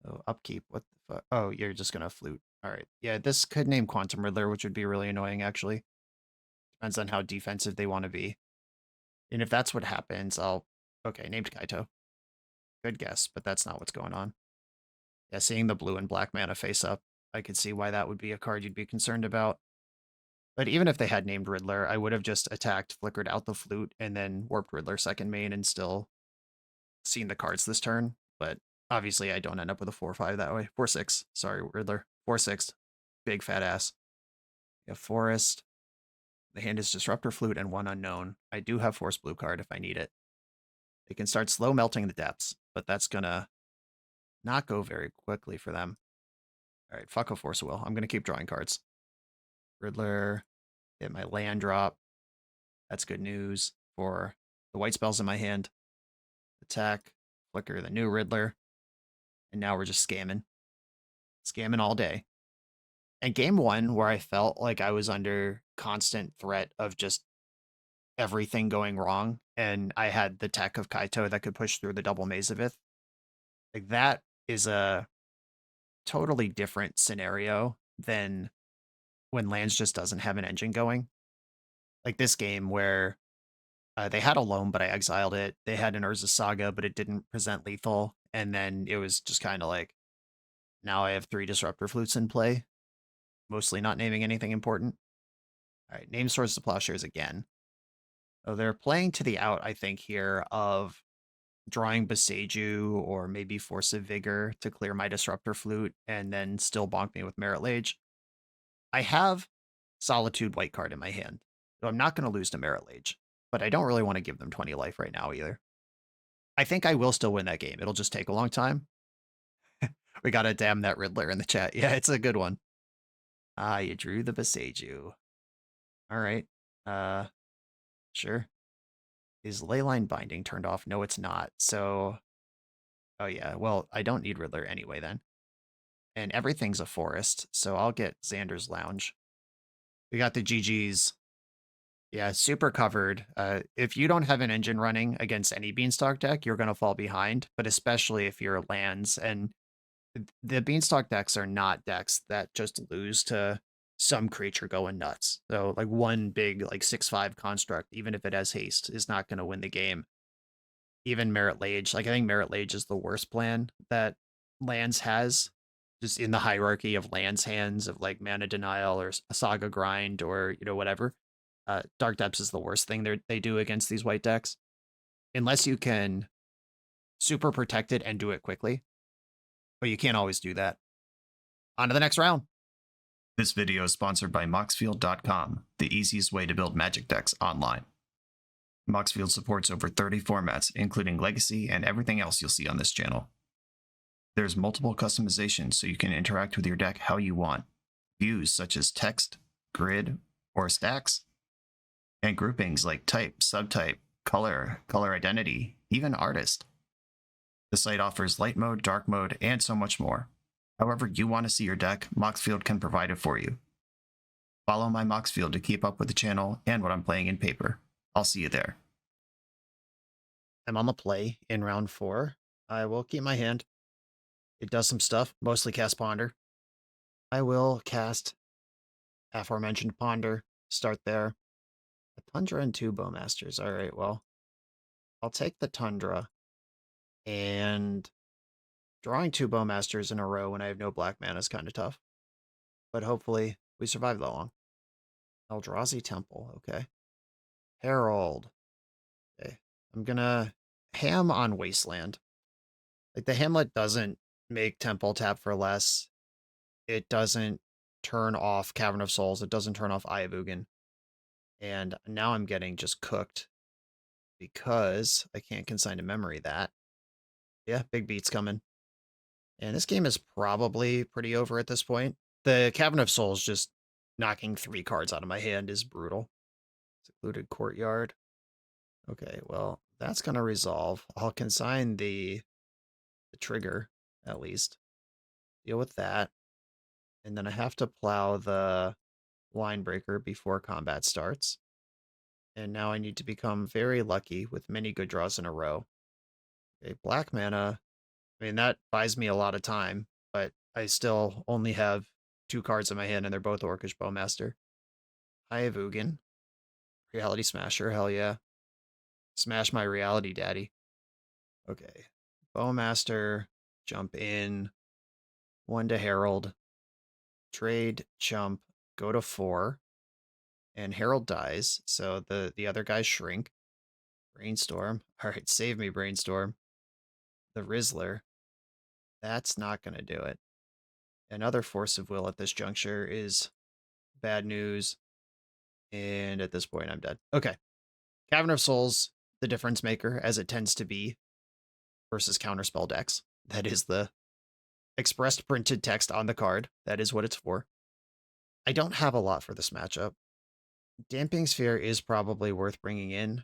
Oh, upkeep. What the fuck? Oh, you're just going to flute. All right. Yeah, this could name Quantum Riddler, which would be really annoying, actually. Depends on how defensive they want to be. And if that's what happens, I'll... Okay, named Kaito. Good guess, but that's not what's going on. Yeah, seeing the blue and black mana face up, I could see why that would be a card you'd be concerned about. But even if they had named Riddler, I would have just attacked, flickered out the flute, and then warped Riddler second main and still seen the cards this turn. But obviously I don't end up with a 4-5 that way. 4-6. Sorry, Riddler. 4-6. Big fat ass. You have Forest. The hand is Disruptor Flute and 1 unknown. I do have Force Blue card if I need it. They can start slow melting the depths, but that's gonna not go very quickly for them. All right, fuck a Force Will. I'm gonna keep drawing cards. Riddler, hit my land drop. That's good news for the white spells in my hand. Attack, flicker the new Riddler, and now we're just scamming. Scamming all day. And game one, where I felt like I was under constant threat of just everything going wrong, and I had the tech of Kaito that could push through the double Mazavith, like that is a totally different scenario than when lands just doesn't have an engine going. Like this game where they had a loam, but I exiled it. They had an Urza Saga, but it didn't present lethal. And then it was just kind of like, now I have 3 Disruptor Flutes in play, mostly not naming anything important. All right, name Swords to Plowshares again. Oh, they're playing to the out, I think, here of drawing Beseiju or maybe Force of Vigor to clear my Disruptor Flute and then still bonk me with Merit Lage. I have Solitude White card in my hand, so I'm not going to lose to Merit Lage, but I don't really want to give them 20 life right now either. I think I will still win that game. It'll just take a long time. We got to damn that Riddler in the chat. Yeah, it's a good one. Ah, you drew the Beseiju. All right. Sure. Is Leyline Binding turned off? No, it's not. So, oh yeah, well, I don't need Riddler anyway then. And everything's a forest, so I'll get Xander's Lounge. We got the GGs. Yeah, super covered. If you don't have an engine running against any Beanstalk deck, you're going to fall behind, but especially if you're lands. And the Beanstalk decks are not decks that just lose to some creature going nuts. So like one big like 6/5 construct, even if it has haste, is not going to win the game. Even Merit Lage, like I think Merit Lage is the worst plan that lands has, just in the hierarchy of lands hands of like Mana Denial or Saga Grind or whatever. Dark Depths is the worst thing they do against these white decks, unless you can super protect it and do it quickly. But you can't always do that. On to the next round. This video is sponsored by Moxfield.com, the easiest way to build Magic decks online. Moxfield supports over 30 formats, including Legacy and everything else you'll see on this channel. There's multiple customizations so you can interact with your deck how you want. Views such as text, grid, or stacks. And groupings like type, subtype, color, color identity, even artist. The site offers light mode, dark mode, and so much more. However you want to see your deck, Moxfield can provide it for you. Follow my Moxfield to keep up with the channel and what I'm playing in paper. I'll see you there. I'm on the play in round 4. I will keep my hand. It does some stuff, mostly cast Ponder. I will cast aforementioned Ponder, start there. A Tundra and 2 Bowmasters. All right, well, I'll take the Tundra, and drawing 2 Bowmasters in a row when I have no black mana is kind of tough. But hopefully we survive that long. Eldrazi Temple, okay. Herald. Okay, I'm gonna ham on Wasteland. Like, the Hamlet doesn't make Temple tap for less. It doesn't turn off Cavern of Souls. It doesn't turn off Eye of Ugin. And now I'm getting just cooked because I can't consign to memory that. Yeah, big beats coming. And this game is probably pretty over at this point. The Cavern of Souls just knocking 3 cards out of my hand is brutal. Secluded Courtyard. Okay, well, that's going to resolve. I'll consign the trigger, at least. Deal with that. And then I have to plow the line breaker before combat starts. And now I need to become very lucky with many good draws in a row. Okay, black mana. I mean, that buys me a lot of time, but I still only have 2 cards in my hand, and they're both Orcish Bowmaster. Eye of Ugin. Reality Smasher, hell yeah. Smash my reality, daddy. Okay. Bowmaster, jump in. 1 to Herald. Trade, jump, go to 4. And Herald dies, so the other guys shrink. Brainstorm. Alright, save me, Brainstorm. The Rizzler. That's not going to do it. Another Force of Will at this juncture is bad news. And at this point, I'm dead. Okay. Cavern of Souls, the difference maker, as it tends to be, versus counterspell decks. That is the expressed printed text on the card. That is what it's for. I don't have a lot for this matchup. Damping Sphere is probably worth bringing in.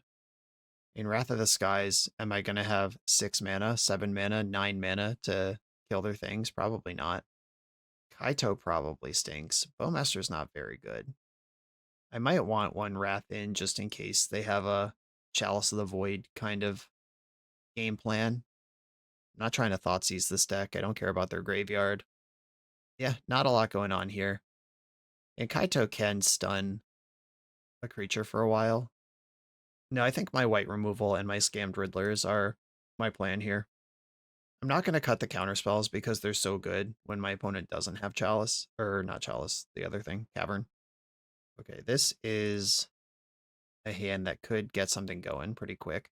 In Wrath of the Skies, am I going to have 6 mana, 7 mana, 9 mana to kill their things? Probably not. Kaito probably stinks. Bowmaster's not very good. I might want one Wrath in just in case they have a Chalice of the Void kind of game plan. I'm not trying to Thoughtseize this deck. I don't care about their graveyard. Yeah, not a lot going on here. And Kaito can stun a creature for a while. No, I think my white removal and my scammed Riddlers are my plan here. I'm not going to cut the counter spells because they're so good when my opponent doesn't have Chalice. Or not Chalice, the other thing, Cavern. Okay, this is a hand that could get something going pretty quick.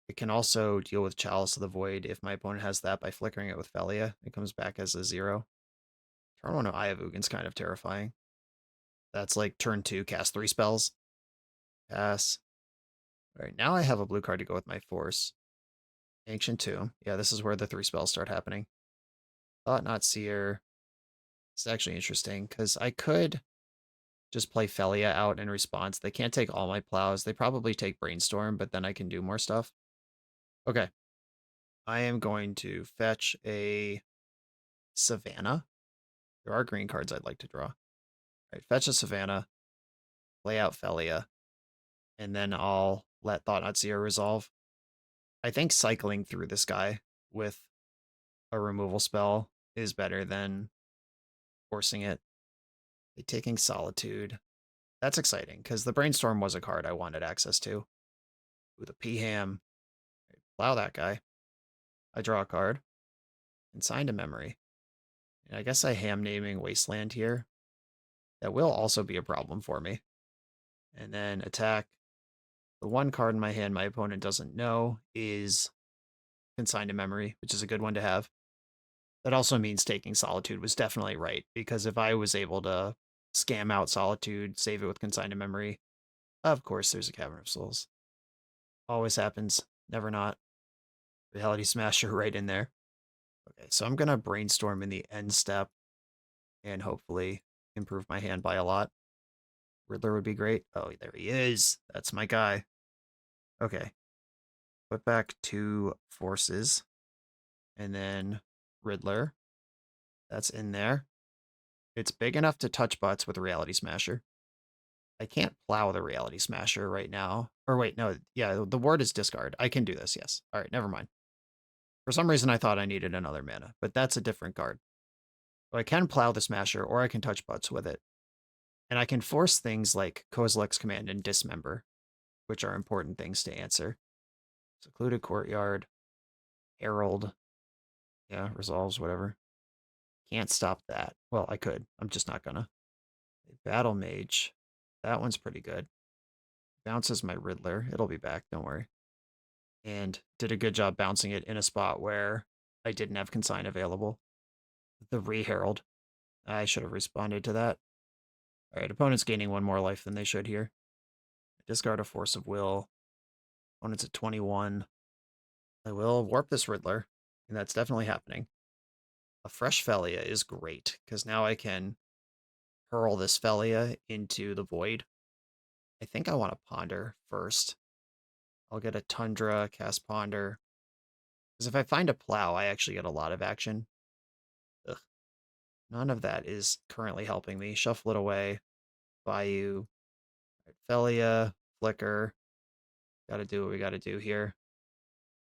It can also deal with Chalice of the Void if my opponent has that by flickering it with Felia. It comes back as a 0. Turn 1 of Eye of Ugin's kind of terrifying. That's like turn 2, cast 3 spells. Pass. Alright, now I have a blue card to go with my Force. Ancient Tomb. Yeah, this is where the 3 spells start happening. Thought Not Seer. It's actually interesting, because I could just play Felia out in response. They can't take all my plows. They probably take Brainstorm, but then I can do more stuff. Okay. I am going to fetch a Savannah. There are green cards I'd like to draw. All right, fetch a Savannah, play out Felia, and then I'll let Thought Not Seer resolve. I think cycling through this guy with a removal spell is better than forcing it. Taking Solitude. That's exciting, because the Brainstorm was a card I wanted access to. With a P-Ham. Plow that guy. I draw a card. Consign to Memory. And I guess I ham naming Wasteland here. That will also be a problem for me. And then attack. The one card in my hand my opponent doesn't know is Consign to Memory, which is a good one to have. That also means taking Solitude was definitely right, because if I was able to scam out Solitude, save it with Consign to Memory, of course there's a Cavern of Souls. Always happens, never not. Reality Smasher right in there. Okay, so I'm going to Brainstorm in the end step and hopefully improve my hand by a lot. Riddler would be great. Oh, there he is. That's my guy. Okay. Put back 2 forces. And then Riddler. That's in there. It's big enough to touch butts with Reality Smasher. I can't plow the Reality Smasher right now. Or wait, no. Yeah, the word is discard. I can do this, yes. All right, never mind. For some reason, I thought I needed another mana, but that's a different card. So I can plow the Smasher, or I can touch butts with it. And I can force things like Kozilek's Command and Dismember, which are important things to answer. Secluded Courtyard, Herald, yeah, resolves, whatever. Can't stop that. Well, I could. I'm just not gonna. Battle Mage, that one's pretty good. Bounces my Riddler. It'll be back, don't worry. And did a good job bouncing it in a spot where I didn't have Consign available. The Re-Herald. I should have responded to that. Alright, opponent's gaining 1 more life than they should here. Discard a Force of Will. Opponent's at 21. I will warp this Riddler, and that's definitely happening. A fresh Felia is great, because now I can hurl this Felia into the void. I think I want to Ponder first. I'll get a Tundra, cast Ponder. Because if I find a Plow, I actually get a lot of action. Ugh. None of that is currently helping me. Shuffle it away. Bayou. Felia, Flicker. Gotta do what we gotta do here.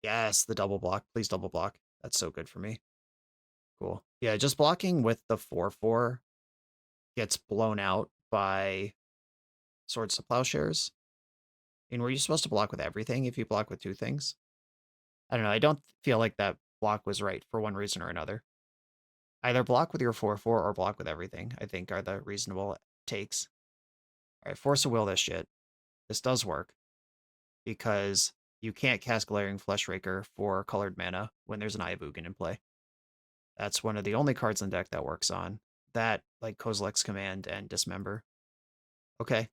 Yes, the double block. Please double block. That's so good for me. Cool. Yeah, just blocking with the 4/4 gets blown out by Swords to Plowshares. And were you supposed to block with everything if you block with 2 things? I don't know. I don't feel like that block was right for one reason or another. Either block with your 4/4 or block with everything, I think, are the reasonable takes. All right, Force of Will this shit. This does work because you can't cast Glaring Fleshraker for colored mana when there's an Eye of Ugin in play. That's one of the only cards in the deck that works on that, like Kozilek's Command and Dismember. Okay.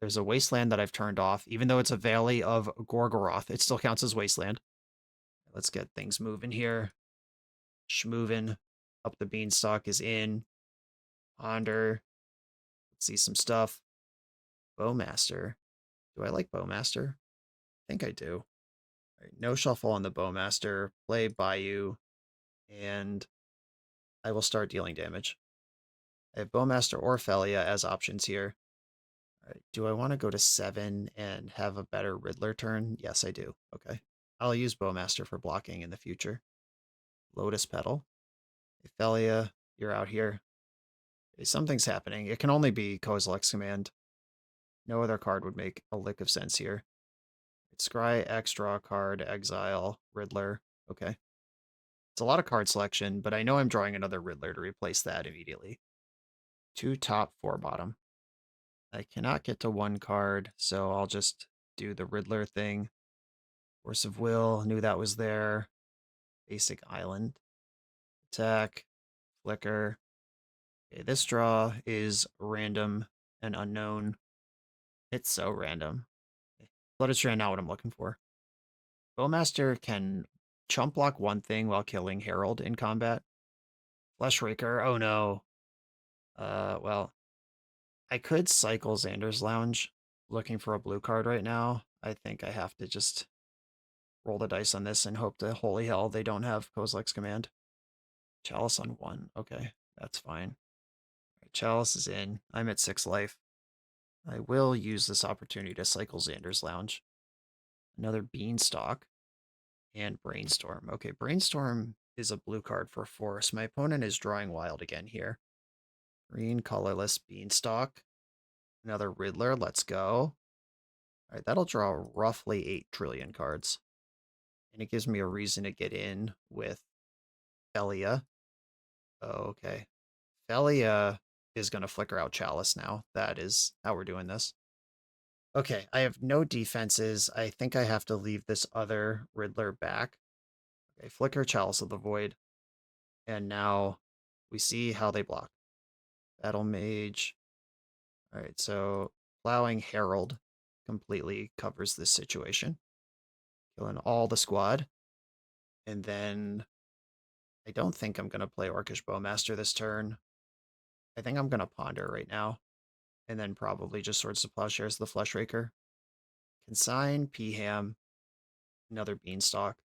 There's a Wasteland that I've turned off. Even though it's a Valley of Gorgoroth, it still counts as Wasteland. Let's get things moving here. Schmovin. Up the Beanstalk is in. Ponder. Let's see some stuff. Bowmaster. Do I like Bowmaster? think I do. All right, no shuffle on the Bowmaster, play Bayou, and I will start dealing damage. I have Bowmaster or Felia as options here. All right, do I want to go to 7 and have a better Riddler turn? Yes, I do. Okay. I'll use Bowmaster for blocking in the future. Lotus Petal. Felia, you're out here. Something's happening. It can only be Kozilek's command. No other card would make a lick of sense here. Scry, X, draw a card, exile, Riddler. Okay. It's a lot of card selection, but I know I'm drawing another Riddler to replace that immediately. 2 top, 4 bottom. I cannot get to 1 card, so I'll just do the Riddler thing. Force of Will, knew that was there. Basic Island. Attack, Flicker. Okay, this draw is random and unknown. It's so random. Blooded Strand, not what I'm looking for. Bowmaster can chump block one thing while killing Herald in combat. Fleshraker, oh no. Well, I could cycle Xander's Lounge looking for a blue card right now. I think I have to just roll the dice on this and hope to holy hell they don't have Kozilek's command. Chalice on 1. Okay, that's fine. Right, Chalice is in. I'm at 6 life. I will use this opportunity to cycle Xander's Lounge. Another Beanstalk and Brainstorm. Okay, Brainstorm is a blue card for force. My opponent is drawing wild again here. Green, colorless, Beanstalk. Another Riddler, let's go. All right, that'll draw roughly 8 trillion cards. And it gives me a reason to get in with Felia. Oh, okay. Felia is going to flicker out Chalice now. That is how we're doing this. Okay, I have no defenses. I think I have to leave this other Riddler back. Okay, flicker Chalice of the Void. And now we see how they block. Battle Mage. All right, so plowing Herald completely covers this situation. Killing all the squad. And then I don't think I'm going to play Orcish Bowmaster this turn. I think I'm going to Ponder right now. And then probably just Swords to Plowshares the Fleshraker. Consign, P-Ham, another Beanstalk.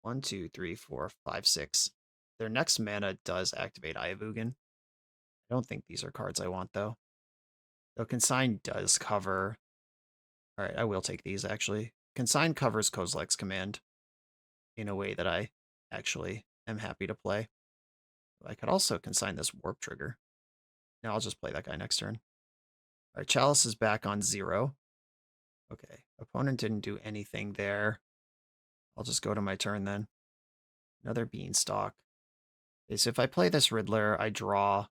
1, 2, 3, 4, 5, 6. Their next mana does activate Ayavugan. I don't think these are cards I want, though. Though Consign does cover... Alright, I will take these, actually. Consign covers Kozilek's command in a way that I actually am happy to play. I could also consign this Warp Trigger. Now I'll just play that guy next turn. Alright, Chalice is back on 0. Okay, opponent didn't do anything there. I'll just go to my turn then. Another Beanstalk. Okay, so if I play this Riddler, I draw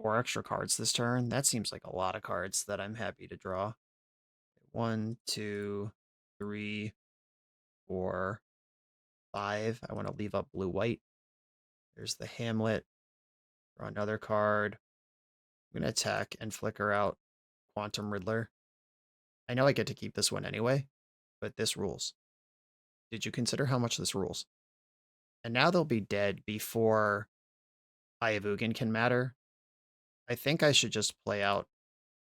4 extra cards this turn. That seems like a lot of cards that I'm happy to draw. 1, 2, 3, 4, 5. I want to leave up blue-white. There's the Hamlet. Draw another card. I'm going to attack and flicker out Quantum Riddler. I know I get to keep this one anyway, but this rules. Did you consider how much this rules? And now they'll be dead before Ayavugan can matter. I think I should just play out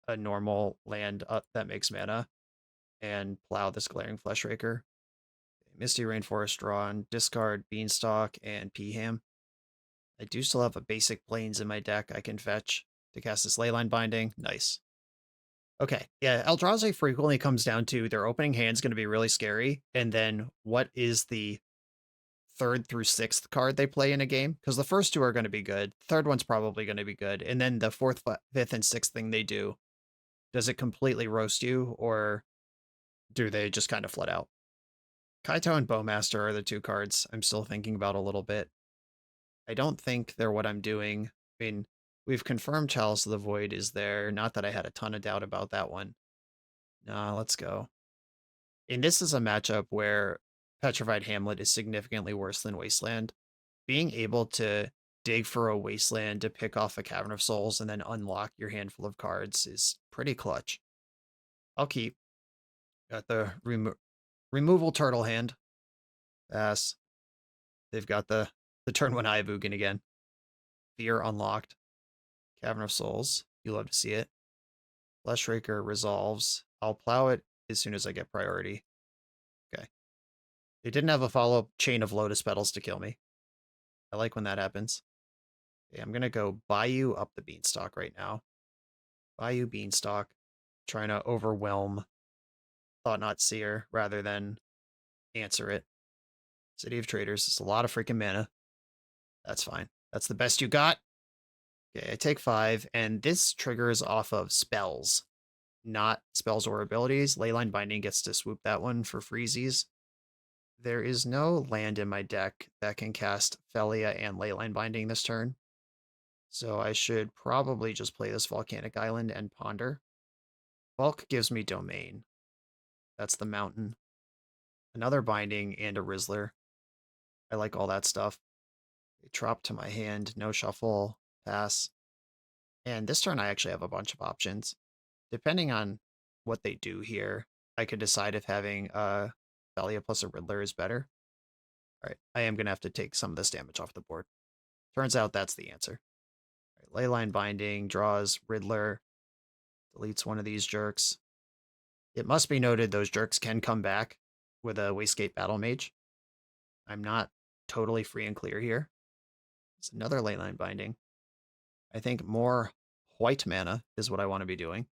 a normal land up that makes mana and plow this Glaring Fleshraker. Misty Rainforest drawn, discard Beanstalk and P-Ham. I do still have a basic Plains in my deck I can fetch to cast this Leyline Binding. Nice. Okay, yeah, Eldrazi frequently comes down to their opening hand's going to be really scary, and then what is the 3rd through 6th card they play in a game? Because the first 2 are going to be good, third one's probably going to be good, and then the 4th, 5th, and 6th thing they do, does it completely roast you, or do they just kind of flood out? Kaito and Bowmaster are the 2 cards I'm still thinking about a little bit. I don't think they're what I'm doing. I mean, we've confirmed Chalice of the Void is there. Not that I had a ton of doubt about that one. Nah, let's go. And this is a matchup where Petrified Hamlet is significantly worse than Wasteland. Being able to dig for a Wasteland to pick off a Cavern of Souls and then unlock your handful of cards is pretty clutch. I'll keep. Got the removal turtle hand. Pass. They've got the turn 1 Ayavugan again. Fear unlocked. Cavern of Souls. You love to see it. Fleshraker resolves. I'll plow it as soon as I get priority. Okay. They didn't have a follow-up chain of Lotus Petals to kill me. I like when that happens. Okay, I'm going to go Bayou up the Beanstalk right now. Bayou Beanstalk. Trying to overwhelm Thought Not Seer rather than answer it. City of Traders. It's a lot of freaking mana. That's fine. That's the best you got. Okay, I take 5, and this triggers off of spells, not spells or abilities. Leyline Binding gets to swoop that one for freezies. There is no land in my deck that can cast Felia and Leyline Binding this turn. So I should probably just play this Volcanic Island and Ponder. Bulk gives me Domain. That's the mountain. Another Binding and a Rizzler. I like all that stuff. They drop to my hand, no shuffle, pass. And this turn I actually have a bunch of options. Depending on what they do here, I could decide if having a Thalia plus a Riddler is better. All right, I am going to have to take some of this damage off the board. Turns out that's the answer. All right, Leyline Binding, draws Riddler, deletes one of these jerks. It must be noted those jerks can come back with a Wastegate Battle Mage. I'm not totally free and clear here. It's another Leyline Binding. I think more white mana is what I want to be doing.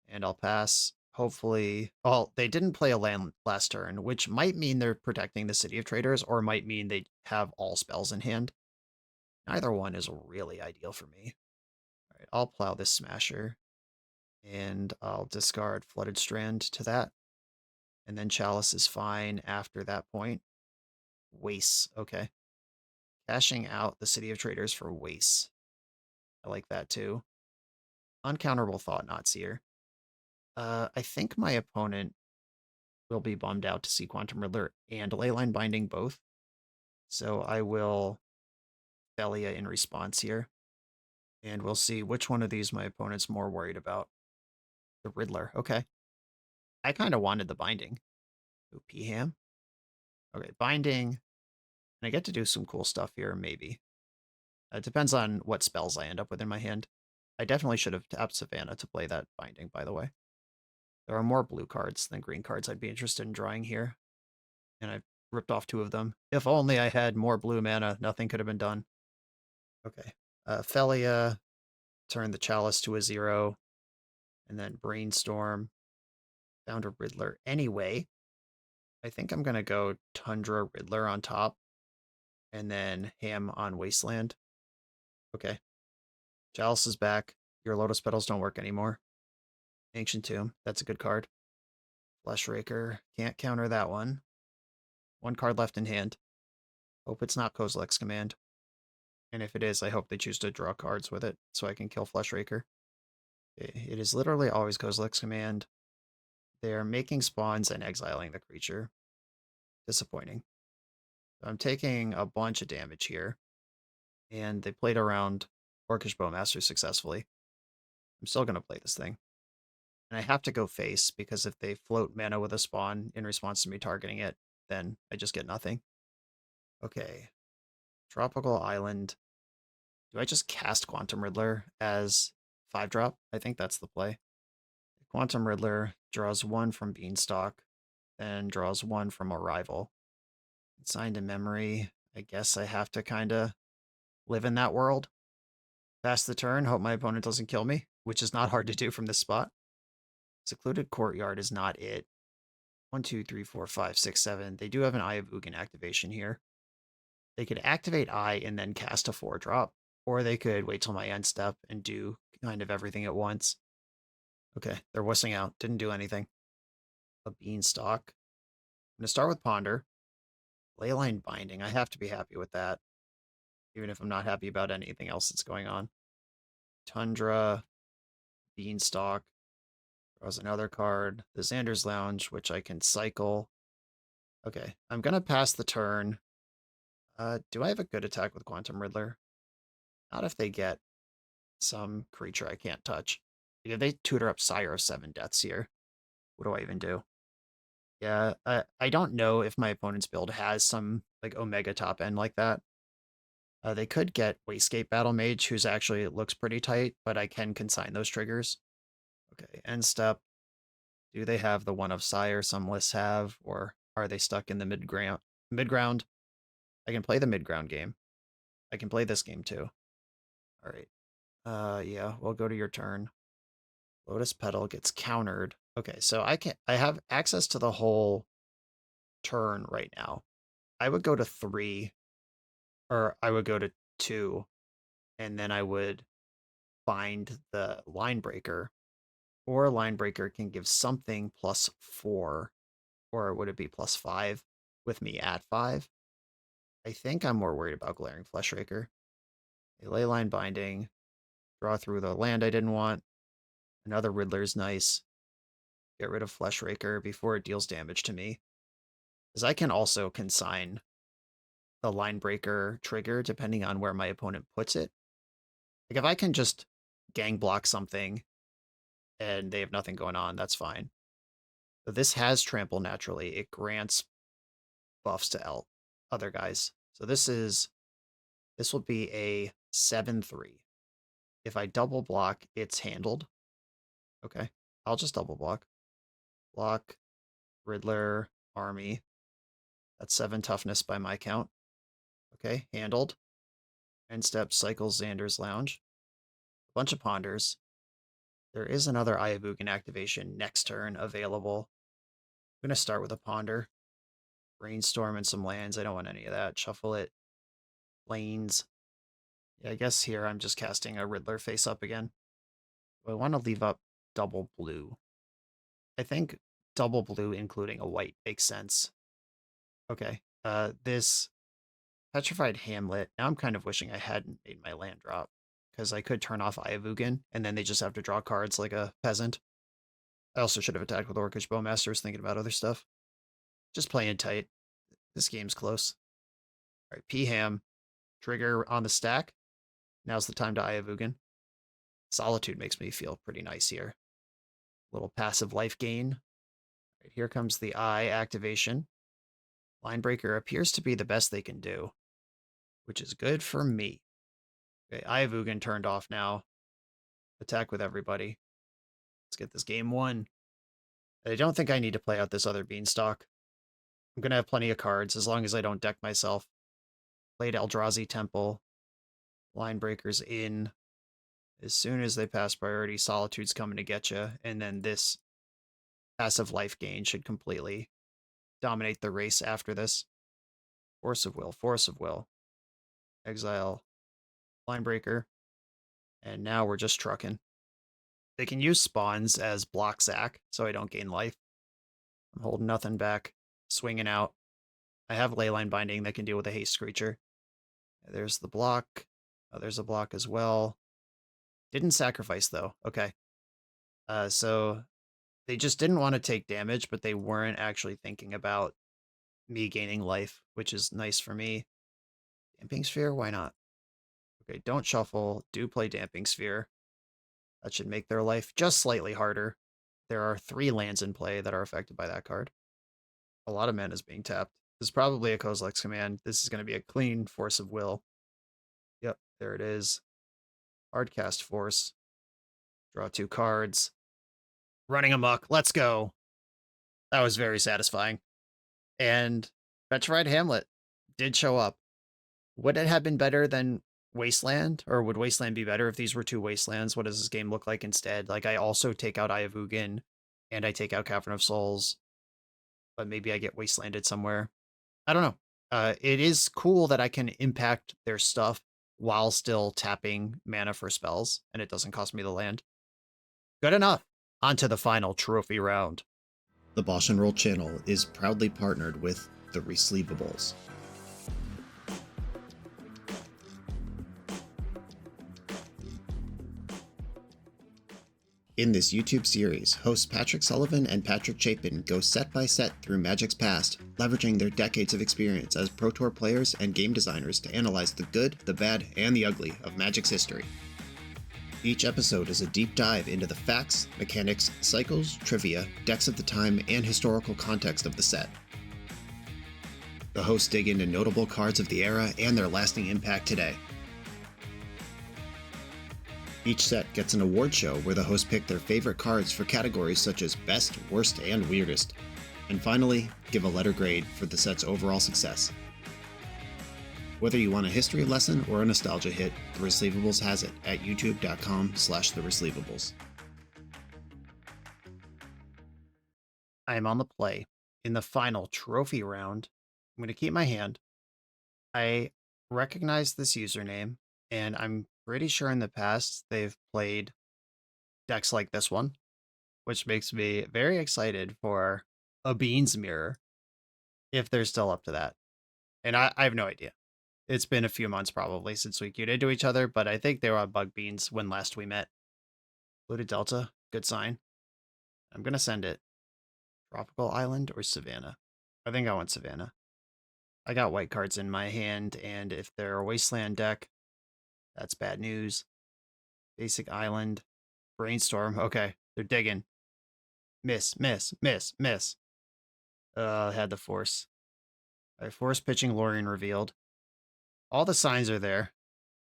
And I'll pass, hopefully. Well, they didn't play a land last turn, which might mean they're protecting the City of Traders, or might mean they have all spells in hand. Neither one is really ideal for me. All right, I'll plow this Smasher, and I'll discard Flooded Strand to that. And then Chalice is fine after that point. Waste, okay. Cashing out the City of Traders for Waste. I like that too. Uncounterable Thought Not Seer. I think my opponent will be bummed out to see Quantum Riddler and Leyline Binding both. So I will Thalia in response here. And we'll see which one of these my opponent's more worried about. The Riddler, okay. I kind of wanted the Binding. Ooh, P-Ham. Okay, Binding. And I get to do some cool stuff here, maybe. It depends on what spells I end up with in my hand. I definitely should have tapped Savannah to play that Binding, by the way. There are more blue cards than green cards I'd be interested in drawing here. And I've ripped off 2 of them. If only I had more blue mana, nothing could have been done. Okay. Felia, turn the Chalice to a 0, and then Brainstorm, down to Riddler. Anyway, I think I'm going to go Tundra Riddler on top, and then Ham on Wasteland. Okay. Chalice is back. Your Lotus Petals don't work anymore. Ancient Tomb, that's a good card. Flesh Raker, can't counter that one. 1 card left in hand. Hope it's not Kozilek's Command. And if it is, I hope they choose to draw cards with it so I can kill Flesh Raker. It is literally always Kozilek's Command. They're making spawns and exiling the creature. Disappointing. I'm taking a bunch of damage here. And they played around Orcish Bowmaster successfully. I'm still going to play this thing. And I have to go face, because if they float mana with a spawn in response to me targeting it, then I just get nothing. Okay. Tropical Island. Do I just cast Quantum Riddler as 5-drop? I think that's the play. Quantum Riddler draws 1 from Beanstalk, then draws 1 from a rival. Signed in Memory. I guess I have to kind of live in that world. Pass the turn, hope my opponent doesn't kill me, which is not hard to do from this spot. Secluded Courtyard is not it. 1, 2, 3, 4, 5, 6, 7. They do have an Eye of Ugin activation here. They could activate Eye and then cast a 4-drop, or they could wait till my end step and do kind of everything at once. Okay, they're wussing out. Didn't do anything. A Beanstalk. I'm going to start with Ponder. Leyline Binding. I have to be happy with that, even if I'm not happy about anything else that's going on. Tundra. Beanstalk. Draws another card. The Xander's Lounge, which I can cycle. Okay, I'm going to pass the turn. Do I have a good attack with Quantum Riddler? Not if they get some creature I can't touch. If they tutor up Sire of 7 Deaths here, what do I even do? Yeah, I don't know if my opponent's build has some like Omega top end like that. They could get Wastegate Battle Mage, who's actually looks pretty tight, but I can consign those triggers. Okay, end step. Do they have the One of Sire some lists have, or are they stuck in the mid-ground? I can play the mid-ground game. I can play this game too. All right. Yeah, we'll go to your turn. Lotus Petal gets countered. Okay, so I have access to the whole turn right now. I would go to 3, or I would go to 2, and then I would find the line breaker. Or line breaker can give something +4, or would it be +5 with me at 5? I think I'm more worried about Glaring Fleshraker. A Leyline Binding, draw through the land I didn't want. Another Riddler's nice. Get rid of Fleshraker before it deals damage to me. Because I can also consign the line breaker trigger depending on where my opponent puts it. Like if I can just gang block something and they have nothing going on, that's fine. But this has trample naturally. It grants buffs to other guys. So this will be a 7/3. If I double block, it's handled. Okay. I'll just double block. Block, Riddler, Army. That's 7 toughness by my count. Okay, handled. End step cycles Xander's Lounge. A bunch of ponders. There is another Ayabugan activation next turn available. I'm going to start with a ponder. Brainstorm and some lands. I don't want any of that. Shuffle it. Lanes. Yeah, I guess here I'm just casting a Riddler face up again. I want to leave up double blue. I think double blue including a white makes sense. Okay. This Petrified Hamlet. Now I'm kind of wishing I hadn't made my land drop, because I could turn off Ayavugan, and then they just have to draw cards like a peasant. I also should have attacked with Orcish Bowmasters, thinking about other stuff. Just playing tight. This game's close. All right, P-Ham. Trigger on the stack. Now's the time to Ayavugan. Solitude makes me feel pretty nice here. Little passive life gain. Right, here comes the Eye activation. Linebreaker appears to be the best they can do, which is good for me. Okay, Ayavugan turned off now. Attack with everybody. Let's get this game won. I don't think I need to play out this other Beanstalk. I'm going to have plenty of cards as long as I don't deck myself. Played Eldrazi Temple. Linebreaker's in. As soon as they pass priority, Solitude's coming to get you, and then this passive life gain should completely dominate the race after this. Force of Will, Force of Will. Exile, Linebreaker, and now we're just trucking. They can use spawns as block sack, so I don't gain life. I'm holding nothing back, swinging out. I have Leyline Binding that can deal with a haste creature. There's the block. Oh, there's a block as well. Didn't sacrifice, though. Okay. So they just didn't want to take damage, but they weren't actually thinking about me gaining life, which is nice for me. Damping Sphere? Why not? Okay, don't shuffle. Do play Damping Sphere. That should make their life just slightly harder. There are 3 lands in play that are affected by that card. A lot of mana is being tapped. This is probably a Kozilek's command. This is going to be a clean Force of Will. Yep, there it is. Hardcast Force. Draw 2 cards. Running amok. Let's go. That was very satisfying. And Petrified Hamlet did show up. Would it have been better than Wasteland? Or would Wasteland be better if these were 2 Wastelands? What does this game look like instead? Like, I also take out Ayavugan, and I take out Cavern of Souls, but maybe I get Wastelanded somewhere. I don't know. It is cool that I can impact their stuff while still tapping mana for spells, and it doesn't cost me the land. Good enough. On to the final trophy round. The BoshNRoll channel is proudly partnered with the Resleevables. In this YouTube series, hosts Patrick Sullivan and Patrick Chapin go set by set through Magic's past, leveraging their decades of experience as Pro Tour players and game designers to analyze the good, the bad, and the ugly of Magic's history. Each episode is a deep dive into the facts, mechanics, cycles, trivia, decks of the time, and historical context of the set. The hosts dig into notable cards of the era and their lasting impact today. Each set gets an award show where the hosts pick their favorite cards for categories such as Best, Worst, and Weirdest. And finally, give a letter grade for the set's overall success. Whether you want a history lesson or a nostalgia hit, The Receivables has it at youtube.com/thereceivables. I am on the play. In the final trophy round, I'm going to keep my hand. I recognize this username, and I'm pretty sure in the past they've played decks like this one, which makes me very excited for a Beans mirror, if they're still up to that. And I have no idea. It's been a few months probably since we queued into each other, but I think they were on Bug Beans when last we met. Blue to Delta, good sign. I'm going to send it. Tropical Island or Savannah? I think I want Savannah. I got white cards in my hand, and if they're a Wasteland deck, that's bad news. Basic Island. Brainstorm. Okay, they're digging. Miss, miss, miss, miss. Had the force. All right, force pitching Lorien revealed. All the signs are there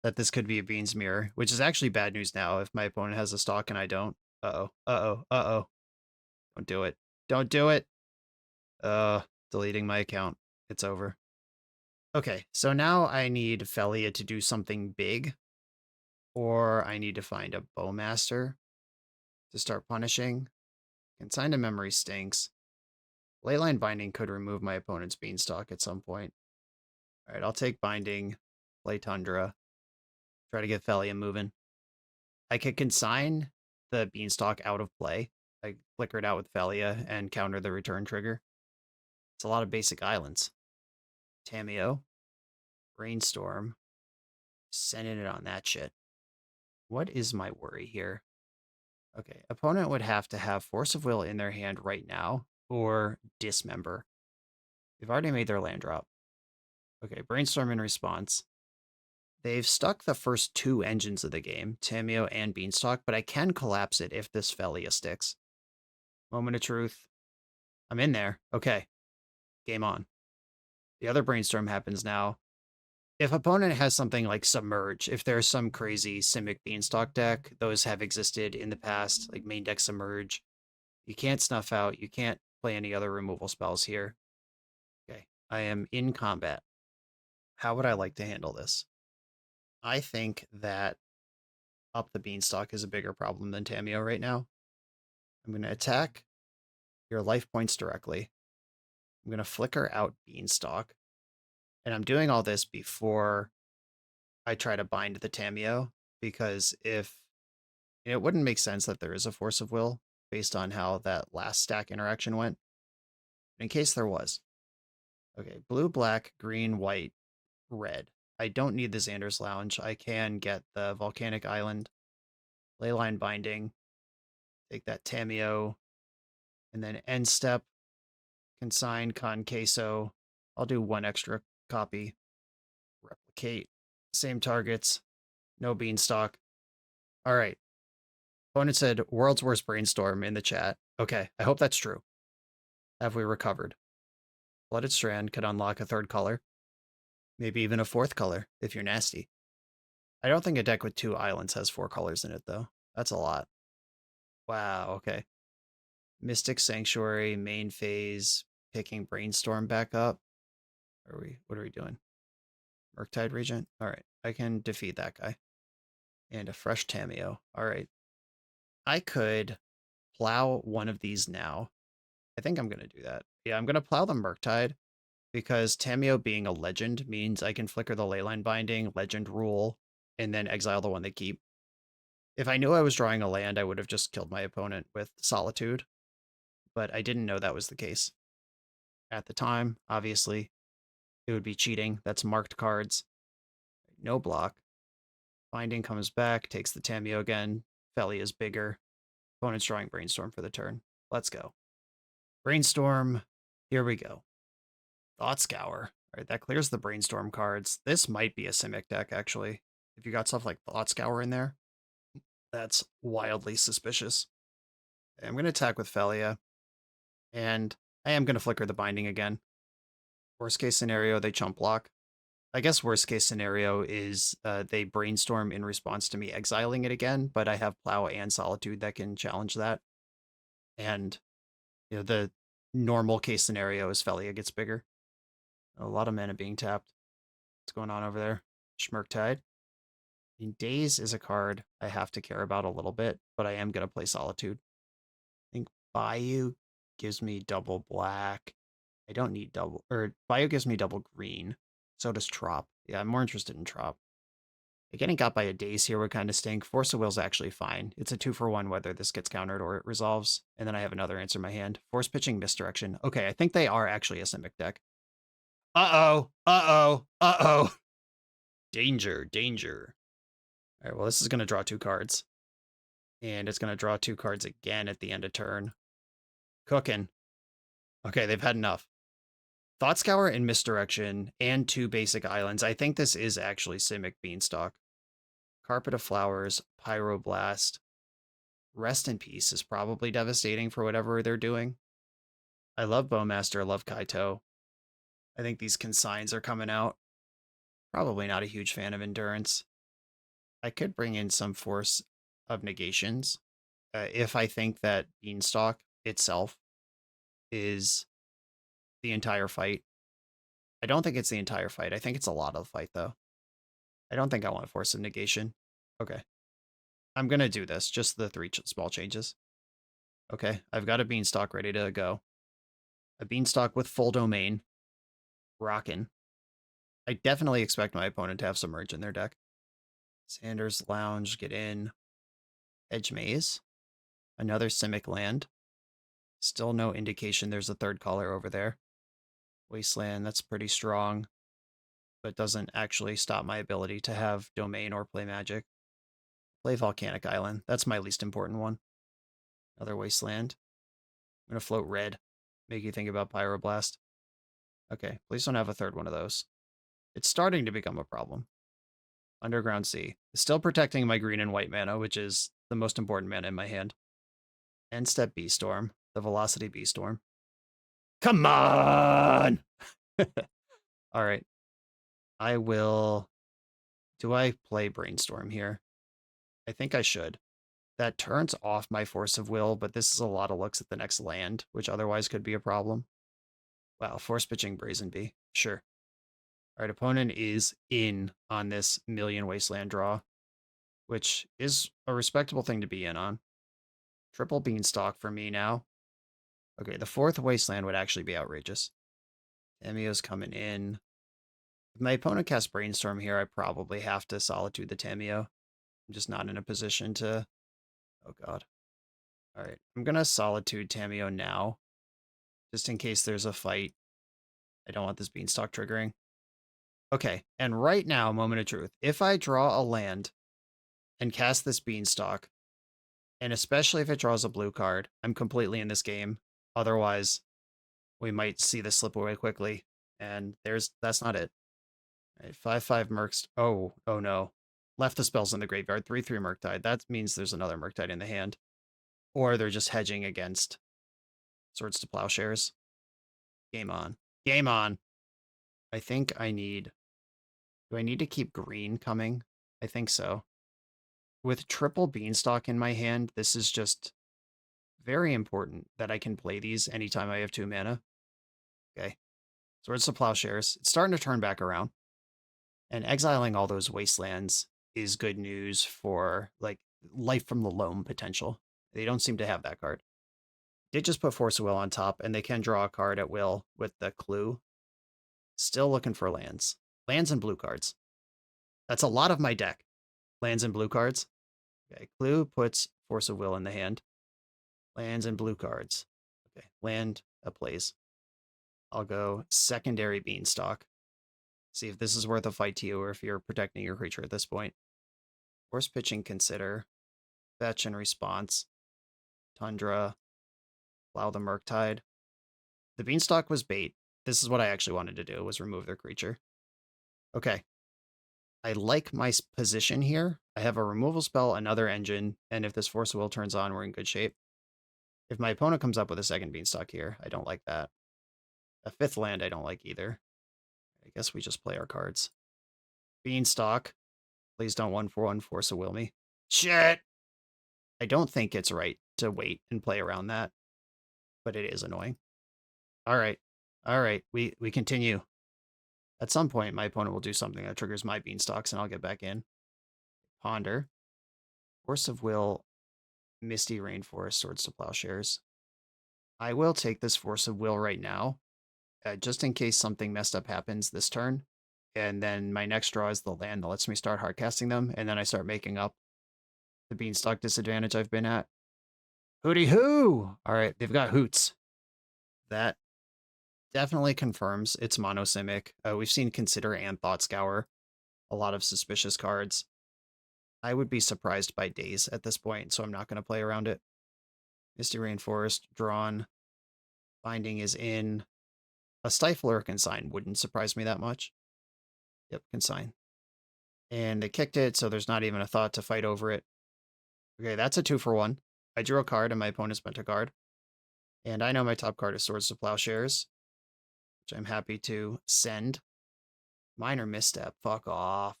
that this could be a Beans mirror, which is actually bad news now if my opponent has a stock and I don't. Uh-oh, uh-oh, uh-oh. Don't do it. Don't do it. Deleting my account. It's over. Okay, so now I need Felia to do something big, or I need to find a Bowmaster to start punishing. Consign to Memory stinks. Leyline Binding could remove my opponent's Beanstalk at some point. All right, I'll take Binding, play Tundra, try to get Felia moving. I could consign the Beanstalk out of play. I flicker it out with Felia and counter the return trigger. It's a lot of basic islands. Tameo, Brainstorm, sending it on that shit. What is my worry here? Okay, opponent would have to have Force of Will in their hand right now, or Dismember. They've already made their land drop. Okay, Brainstorm in response. They've stuck the first two engines of the game, Tameo and Beanstalk, but I can collapse it if this Felia sticks. Moment of truth. I'm in there. Okay, game on. The other Brainstorm happens now. If opponent has something like Submerge, if there's some crazy Simic Beanstalk deck, those have existed in the past, like main deck Submerge. You can't snuff out, you can't play any other removal spells here. Okay, I am in combat. How would I like to handle this? I think that up the Beanstalk is a bigger problem than Tameo right now. I'm going to attack your life points directly. I'm going to flicker out Beanstalk. And I'm doing all this before I try to bind the Tameo, because if it wouldn't make sense that there is a Force of Will based on how that last stack interaction went. In case there was. Okay, blue, black, green, white, red. I don't need the Xander's Lounge. I can get the Volcanic Island, Leyline Binding, take that Tameo, and then end step, consign con queso. I'll do one extra copy. Replicate. Same targets. No Beanstalk. All right. Opponent said world's worst brainstorm in the chat. Okay, I hope that's true. Have we recovered? Flooded Strand could unlock a third color. Maybe even a fourth color, if you're nasty. I don't think a deck with 2 islands has 4 colors in it, though. That's a lot. Wow, okay. Mystic Sanctuary, main phase, picking Brainstorm back up. What are we doing? Murktide Regent? Alright, I can defeat that guy. And a fresh Tameo. Alright. I could plow one of these now. I think I'm going to do that. Yeah, I'm going to plow the Murktide, because Tameo being a legend means I can flicker the Leyline Binding, Legend Rule, and then exile the one they keep. If I knew I was drawing a land, I would have just killed my opponent with Solitude, but I didn't know that was the case. At the time, obviously, it would be cheating. That's marked cards. No block. Binding comes back, takes the Tameo again. Felly is bigger. Opponent's drawing Brainstorm for the turn. Let's go. Brainstorm. Here we go. Thought Scour. All right, that clears the Brainstorm cards. This might be a Simic deck, actually. If you got stuff like Thought Scour in there, that's wildly suspicious. I'm going to attack with Felia, and I am going to flicker the Binding again. Worst case scenario, they chump block. I guess worst case scenario is they brainstorm in response to me exiling it again, but I have Plow and Solitude that can challenge that. And the normal case scenario is Felia gets bigger. A lot of mana being tapped. What's going on over there? Schmirktide. I mean, Daze is a card I have to care about a little bit, but I am going to play Solitude. I think Bayou gives me double black. I don't need double, or Bayou gives me double green. So does Trop. Yeah, I'm more interested in Trop. Getting got by a Daze here would kind of stink. Force of Will's actually fine. It's a 2-for-1 whether this gets countered or it resolves. And then I have another answer in my hand. Force pitching Misdirection. Okay, I think they are actually a Simic deck. Uh-oh. Uh-oh. Uh-oh. Danger. Danger. All right, well, this is going to draw 2 cards. And it's going to draw 2 cards again at the end of turn. Cooking. Okay, they've had enough. Thought Scour and Misdirection and 2 basic islands. I think this is actually Simic Beanstalk. Carpet of Flowers, Pyroblast. Rest in Peace is probably devastating for whatever they're doing. I love Bowmaster, I love Kaito. I think these consigns are coming out. Probably not a huge fan of Endurance. I could bring in some Force of Negations if I think that Beanstalk itself is the entire fight. I don't think it's the entire fight. I think it's a lot of the fight, though. I don't think I want Force of Negation. Okay. I'm going to do this, just the 3 small changes. Okay, I've got a Beanstalk ready to go. A Beanstalk with full domain. Rockin'. I definitely expect my opponent to have Submerge in their deck. Sanders Lounge, get in. Edge Maze. Another Simic land. Still no indication there's a third color over there. Wasteland, that's pretty strong, but doesn't actually stop my ability to have Domain or play Magic. Play Volcanic Island. That's my least important one. Another Wasteland. I'm going to float red. Make you think about Pyroblast. Okay, please don't have a third one of those. It's starting to become a problem. Underground Sea. Still protecting my green and white mana, which is the most important mana in my hand. End step B-Storm. The Velocity B-Storm. Come on! Alright. I will... Do I play Brainstorm here? I think I should. That turns off my Force of Will, but this is a lot of looks at the next land, which otherwise could be a problem. Wow, Force pitching Brazen Bee. Sure. Alright, opponent is in on this million Wasteland draw, which is a respectable thing to be in on. Triple Beanstalk for me now. Okay, the 4th Wasteland would actually be outrageous. Tamiyo's coming in. If my opponent casts Brainstorm here, I probably have to Solitude the Tamiyo. I'm just not in a position to... Oh god. Alright, I'm gonna Solitude Tamiyo now, just in case there's a fight. I don't want this Beanstalk triggering. Okay, and right now, moment of truth. If I draw a land and cast this Beanstalk, and especially if it draws a blue card, I'm completely in this game. Otherwise, we might see this slip away quickly, and that's not it. All right, 5/5 Mercs. Oh no. Left the spells in the graveyard. 3/3 Murktide. That means there's another Murktide in the hand. Or they're just hedging against Swords to Plowshares. Game on. Game on. I think I need... Do I need to keep green coming? I think so. With triple Beanstalk in my hand, this is just very important that I can play these anytime I have 2 mana. Okay. Swords to Plowshares. It's starting to turn back around. And exiling all those Wastelands is good news for, like, Life from the Loam potential. They don't seem to have that card. Did just put Force of Will on top, and they can draw a card at will with the Clue. Still looking for lands. Lands and blue cards. That's a lot of my deck. Lands and blue cards. Okay, Clue puts Force of Will in the hand. Lands and blue cards. Okay, land plays. I'll go secondary Beanstalk. See if this is worth a fight to you or if you're protecting your creature at this point. Force pitching Consider. Fetch and response. Tundra. Plow the Murktide. The Beanstalk was bait. This is what I actually wanted to do, was remove their creature. Okay. I like my position here. I have a removal spell, another engine, and if this Force of Will turns on, we're in good shape. If my opponent comes up with a second Beanstalk here, I don't like that. A 5th land I don't like either. I guess we just play our cards. Beanstalk. Please don't 1/1 Force of Will me. Shit! I don't think it's right to wait and play around that, but it is annoying. All right. All right. We continue. At some point, my opponent will do something that triggers my Beanstalks, and I'll get back in. Ponder. Force of Will, Misty Rainforest, Swords to Plowshares. I will take this Force of Will right now, just in case something messed up happens this turn. And then my next draw is the land that lets me start hardcasting them, and then I start making up the Beanstalk disadvantage I've been at. Hooty hoo! All right, they've got hoots. That definitely confirms it's monosimic. We've seen Consider and Thought Scour, a lot of suspicious cards. I would be surprised by days at this point, so I'm not going to play around it. Misty Rainforest, drawn. Binding is in. A Stifle or a Consign wouldn't surprise me that much. Yep, Consign. And they kicked it, so there's not even a thought to fight over it. Okay, that's a 2-for-1. I drew a card, and my opponent spent a card. And I know my top card is Swords to Plowshares, which I'm happy to send. Minor misstep. Fuck off.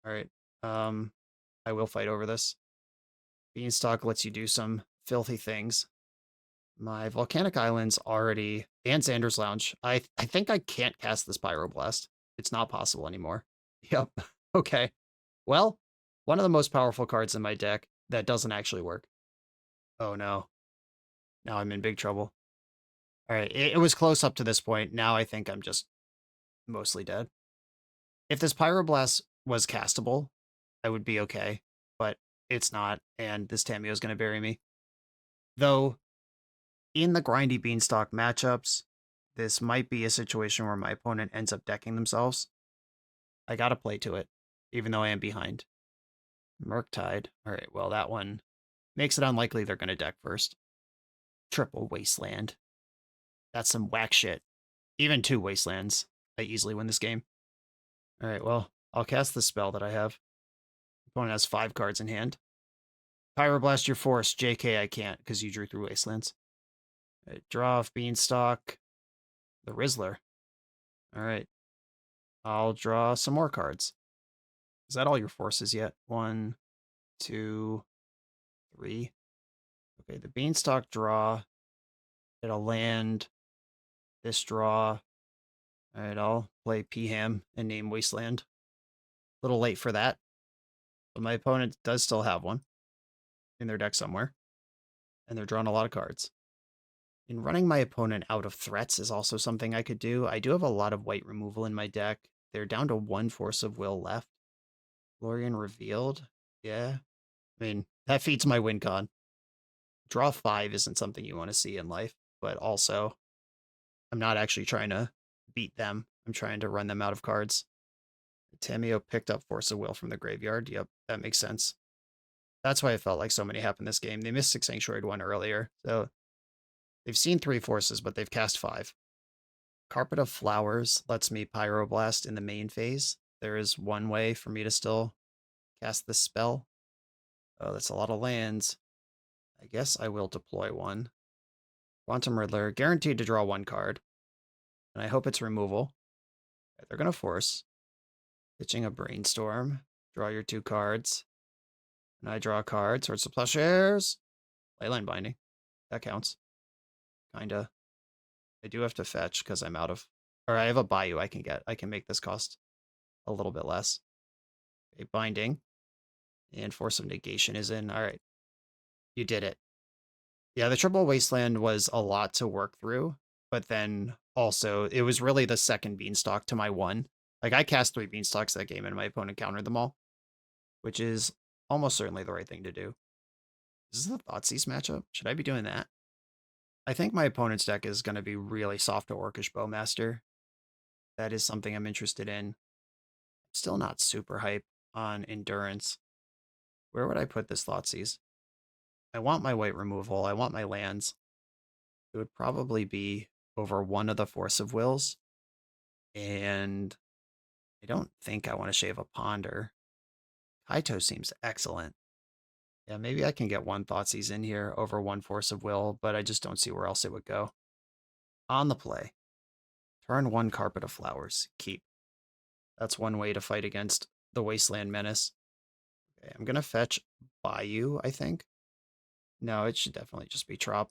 All right. I will fight over this. Beanstalk lets you do some filthy things. My Volcanic Island's already... And Xander's Lounge. I think I can't cast this Pyroblast. It's not possible anymore. Yep. Okay. Well, one of the most powerful cards in my deck that doesn't actually work. Oh no. Now I'm in big trouble. All right. It was close up to this point. Now I think I'm just mostly dead. If this Pyroblast was castable, I would be okay. But it's not, and this Tameo is going to bury me. Though, in the grindy Beanstalk matchups, this might be a situation where my opponent ends up decking themselves. I gotta play to it, even though I am behind. Murktide. Alright, well, that one makes it unlikely they're gonna deck first. Triple Wasteland. That's some whack shit. Even 2 Wastelands. I easily win this game. Alright, well, I'll cast the spell that I have. Opponent has 5 cards in hand. Pyroblast your force. JK, I can't, because you drew through Wastelands. Right, draw off Beanstalk. The Rizzler. Alright. I'll draw some more cards. Is that all your forces yet? 1, 2, 3. Okay, the Beanstalk draw. It'll land. This draw. Alright, I'll play P-Ham and name Wasteland. A little late for that. But my opponent does still have one in their deck somewhere. And they're drawing a lot of cards. And running my opponent out of threats is also something I could do. I do have a lot of white removal in my deck. They're down to 1 Force of Will left. Glorian Revealed? Yeah. I mean, that feeds my win con. Draw 5 isn't something you want to see in life, but also, I'm not actually trying to beat them. I'm trying to run them out of cards. Tameo picked up Force of Will from the graveyard. Yep, that makes sense. That's why I felt like so many happened this game. They Mystic Sanctuaried one earlier, so they've seen 3 forces, but they've cast 5. Carpet of Flowers lets me Pyroblast in the main phase. There is one way for me to still cast this spell. Oh, that's a lot of lands. I guess I will deploy one. Quantum Riddler, guaranteed to draw 1 card. And I hope it's removal. They're going to force. Pitching a Brainstorm. Draw your 2 cards. And I draw a card. Swords to Plowshares. Leyline Binding. That counts. Kinda. I do have to fetch because I'm out of... Or I have a Bayou I can get. I can make this cost a little bit less. A Binding. And Force of Negation is in. All right. You did it. Yeah, the Triple Wasteland was a lot to work through. But then also, it was really the second Beanstalk to my 1. Like, I cast 3 Beanstalks that game and my opponent countered them all. Which is almost certainly the right thing to do. Is this the Thoughtseize matchup? Should I be doing that? I think my opponent's deck is going to be really soft to Orcish Bowmaster. That is something I'm interested in. Still not super hype on Endurance. Where would I put this Thoughtseize? I want my white removal. I want my lands. It would probably be over one of the Force of Wills. And I don't think I want to shave a Ponder. Kaito seems excellent. Yeah, maybe I can get 1 Thoughtseize in here over 1 Force of Will, but I just don't see where else it would go. On the play. Turn 1 Carpet of Flowers. Keep. That's one way to fight against the Wasteland Menace. Okay, I'm gonna fetch Bayou, I think. No, it should definitely just be Trop.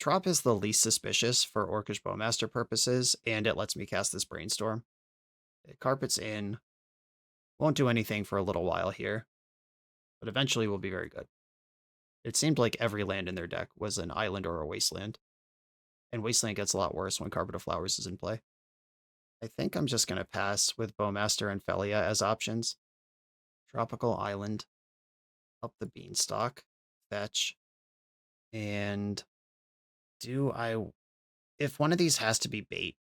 Trop is the least suspicious for Orcish Bowmaster purposes, and it lets me cast this Brainstorm. Okay, Carpet's in. Won't do anything for a little while here, but eventually will be very good. It seemed like every land in their deck was an island or a wasteland, and wasteland gets a lot worse when Carpet of Flowers is in play. I think I'm just going to pass with Bowmaster and Felia as options. Tropical Island, up the Beanstalk, fetch, and do I... If one of these has to be bait,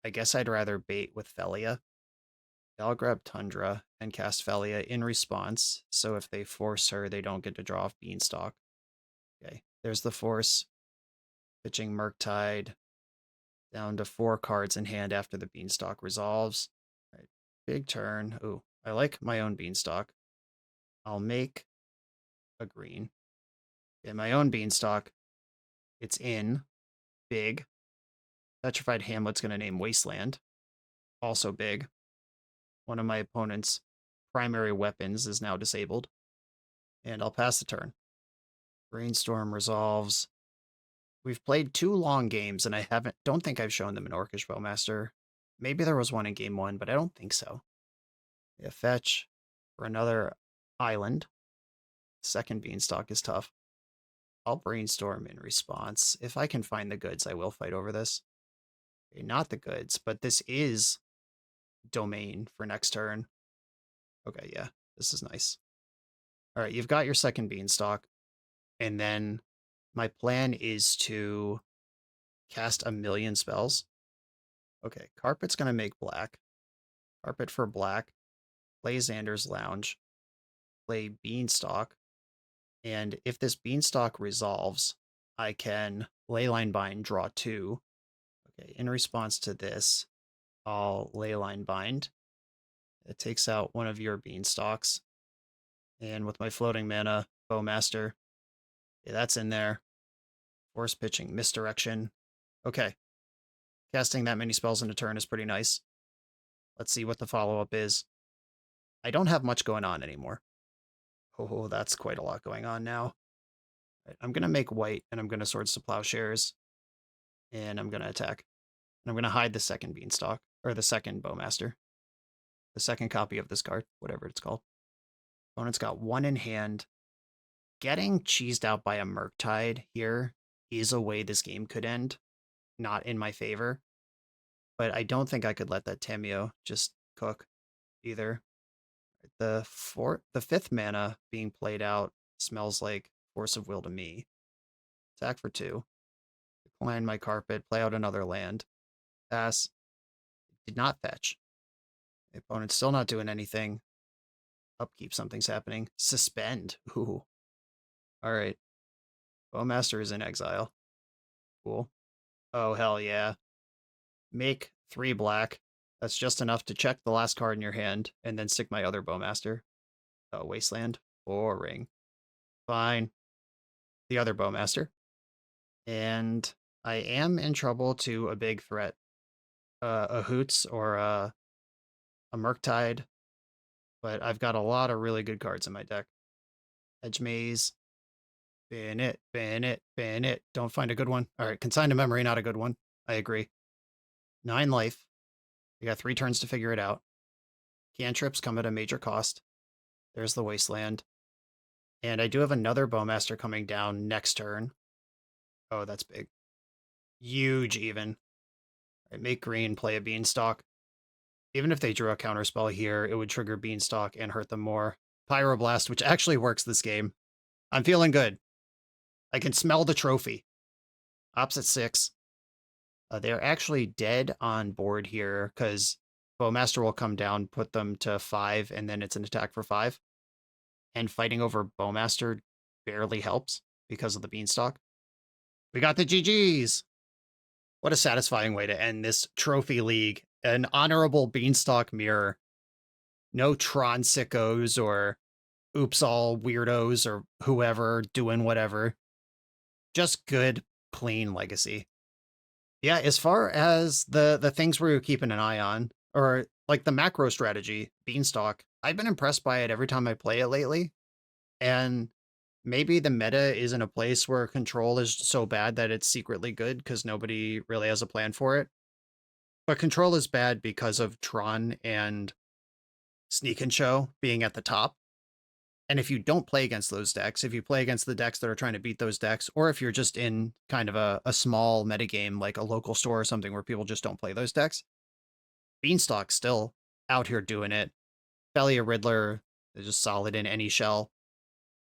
I guess I'd rather bait with Felia. I'll grab Tundra and cast Felia in response, so if they force her, they don't get to draw off Beanstalk. Okay, there's the force. Pitching Murktide, down to 4 cards in hand after the Beanstalk resolves. All right, big turn. Ooh, I like my own Beanstalk. I'll make a green. Okay, my own Beanstalk. It's in. Big. Petrified Hamlet's going to name Wasteland. Also big. One of my opponent's primary weapons is now disabled. And I'll pass the turn. Brainstorm resolves. We've played 2 long games, and don't think I've shown them an Orcish Bowmaster. Maybe there was one in game 1, but I don't think so. Yeah, fetch for another island. Second Beanstalk is tough. I'll Brainstorm in response. If I can find the goods, I will fight over this. Okay, not the goods, but this is domain for next turn. Okay, yeah, this is nice. All right, you've got your second Beanstalk, and then my plan is to cast 1,000,000 spells. Okay, Carpet's going to make black. Carpet for black. Play Xander's Lounge. Play Beanstalk. And if this Beanstalk resolves, I can Leyline Bind, draw 2. Okay, in response to this, I'll Leyline Bind. It takes out one of your Beanstalks. And with my floating mana, Bowmaster, yeah, that's in there. Force pitching, Misdirection. Okay. Casting that many spells in a turn is pretty nice. Let's see what the follow-up is. I don't have much going on anymore. Oh, that's quite a lot going on now. Right, I'm going to make white, and I'm going to Swords to Plowshares. And I'm going to attack. And I'm going to hide the second Beanstalk, or the second Bowmaster. The second copy of this card, whatever it's called. Opponent's got 1 in hand. Getting cheesed out by a Murktide here is a way this game could end. Not in my favor. But I don't think I could let that Tameo just cook either. The 5th mana being played out smells like Force of Will to me. Attack for 2. Decline my Carpet, play out another land. Pass. Did not fetch. The opponent's still not doing anything. Upkeep, something's happening. Suspend. Ooh. Alright. Bowmaster is in exile. Cool. Oh, hell yeah. Make 3 black. That's just enough to check the last card in your hand, and then stick my other Bowmaster. Oh, Wasteland. Boring. Fine. The other Bowmaster. And I am in trouble to a big threat. A Hoots or a Murktide. But I've got a lot of really good cards in my deck. Edge Maze. Ban it, ban it, ban it. Don't find a good one. All right, Consign to Memory, not a good one. I agree. 9 life. You got 3 turns to figure it out. Cantrips come at a major cost. There's the Wasteland. And I do have another Bowmaster coming down next turn. Oh, that's big. Huge, even. All right, make green, play a Beanstalk. Even if they drew a counterspell here, it would trigger Beanstalk and hurt them more. Pyroblast, which actually works this game. I'm feeling good. I can smell the trophy. Opposite 6. They're actually dead on board here, because Bowmaster will come down, put them to 5, and then it's an attack for 5. And fighting over Bowmaster barely helps because of the Beanstalk. We got the GGs! What a satisfying way to end this trophy league. An honorable Beanstalk mirror. No Tron sickos or oops all weirdos or whoever doing whatever. Just good, clean Legacy. Yeah, as far as the things we're keeping an eye on, or like the macro strategy, Beanstalk, I've been impressed by it every time I play it lately. And maybe the meta is in a place where control is so bad that it's secretly good because nobody really has a plan for it. But control is bad because of Tron and Sneak and Show being at the top. And if you don't play against those decks, if you play against the decks that are trying to beat those decks, or if you're just in kind of a small metagame like a local store or something where people just don't play those decks, Beanstalk's still out here doing it. Belly Riddler is just solid in any shell.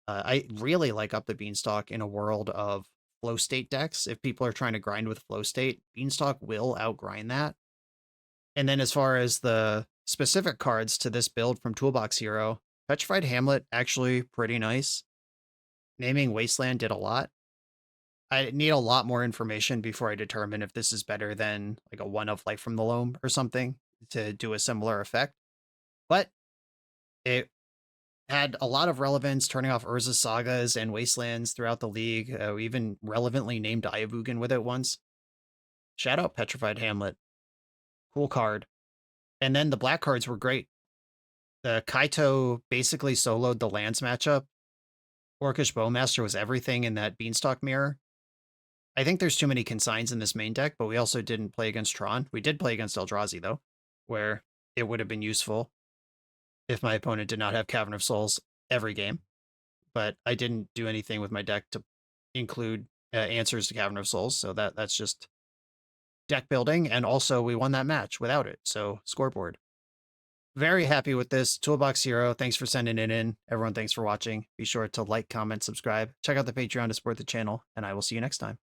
I really like up the Beanstalk in a world of flow state decks. If people are trying to grind with flow state, Beanstalk will outgrind that. And then as far as the specific cards to this build from Toolbox Hero, Petrified Hamlet, actually pretty nice. Naming Wasteland did a lot. I need a lot more information before I determine if this is better than like a one of Life from the Loam or something to do a similar effect. But it had a lot of relevance, turning off Urza Sagas and Wastelands throughout the league. We even relevantly named Ayavugan with it once. Shout out Petrified Hamlet. Cool card. And then the black cards were great. The Kaito basically soloed the lands matchup. Orcish Bowmaster was everything in that Beanstalk mirror. I think there's too many consigns in this main deck, but we also didn't play against Tron. We did play against Eldrazi, though, where it would have been useful if my opponent did not have Cavern of Souls every game. But I didn't do anything with my deck to include answers to Cavern of Souls, so that's just deck building, and also we won that match without it, so scoreboard. Very happy with this. Toolbox Hero, thanks for sending it in. Everyone, thanks for watching. Be sure to like, comment, subscribe. Check out the Patreon to support the channel, and I will see you next time.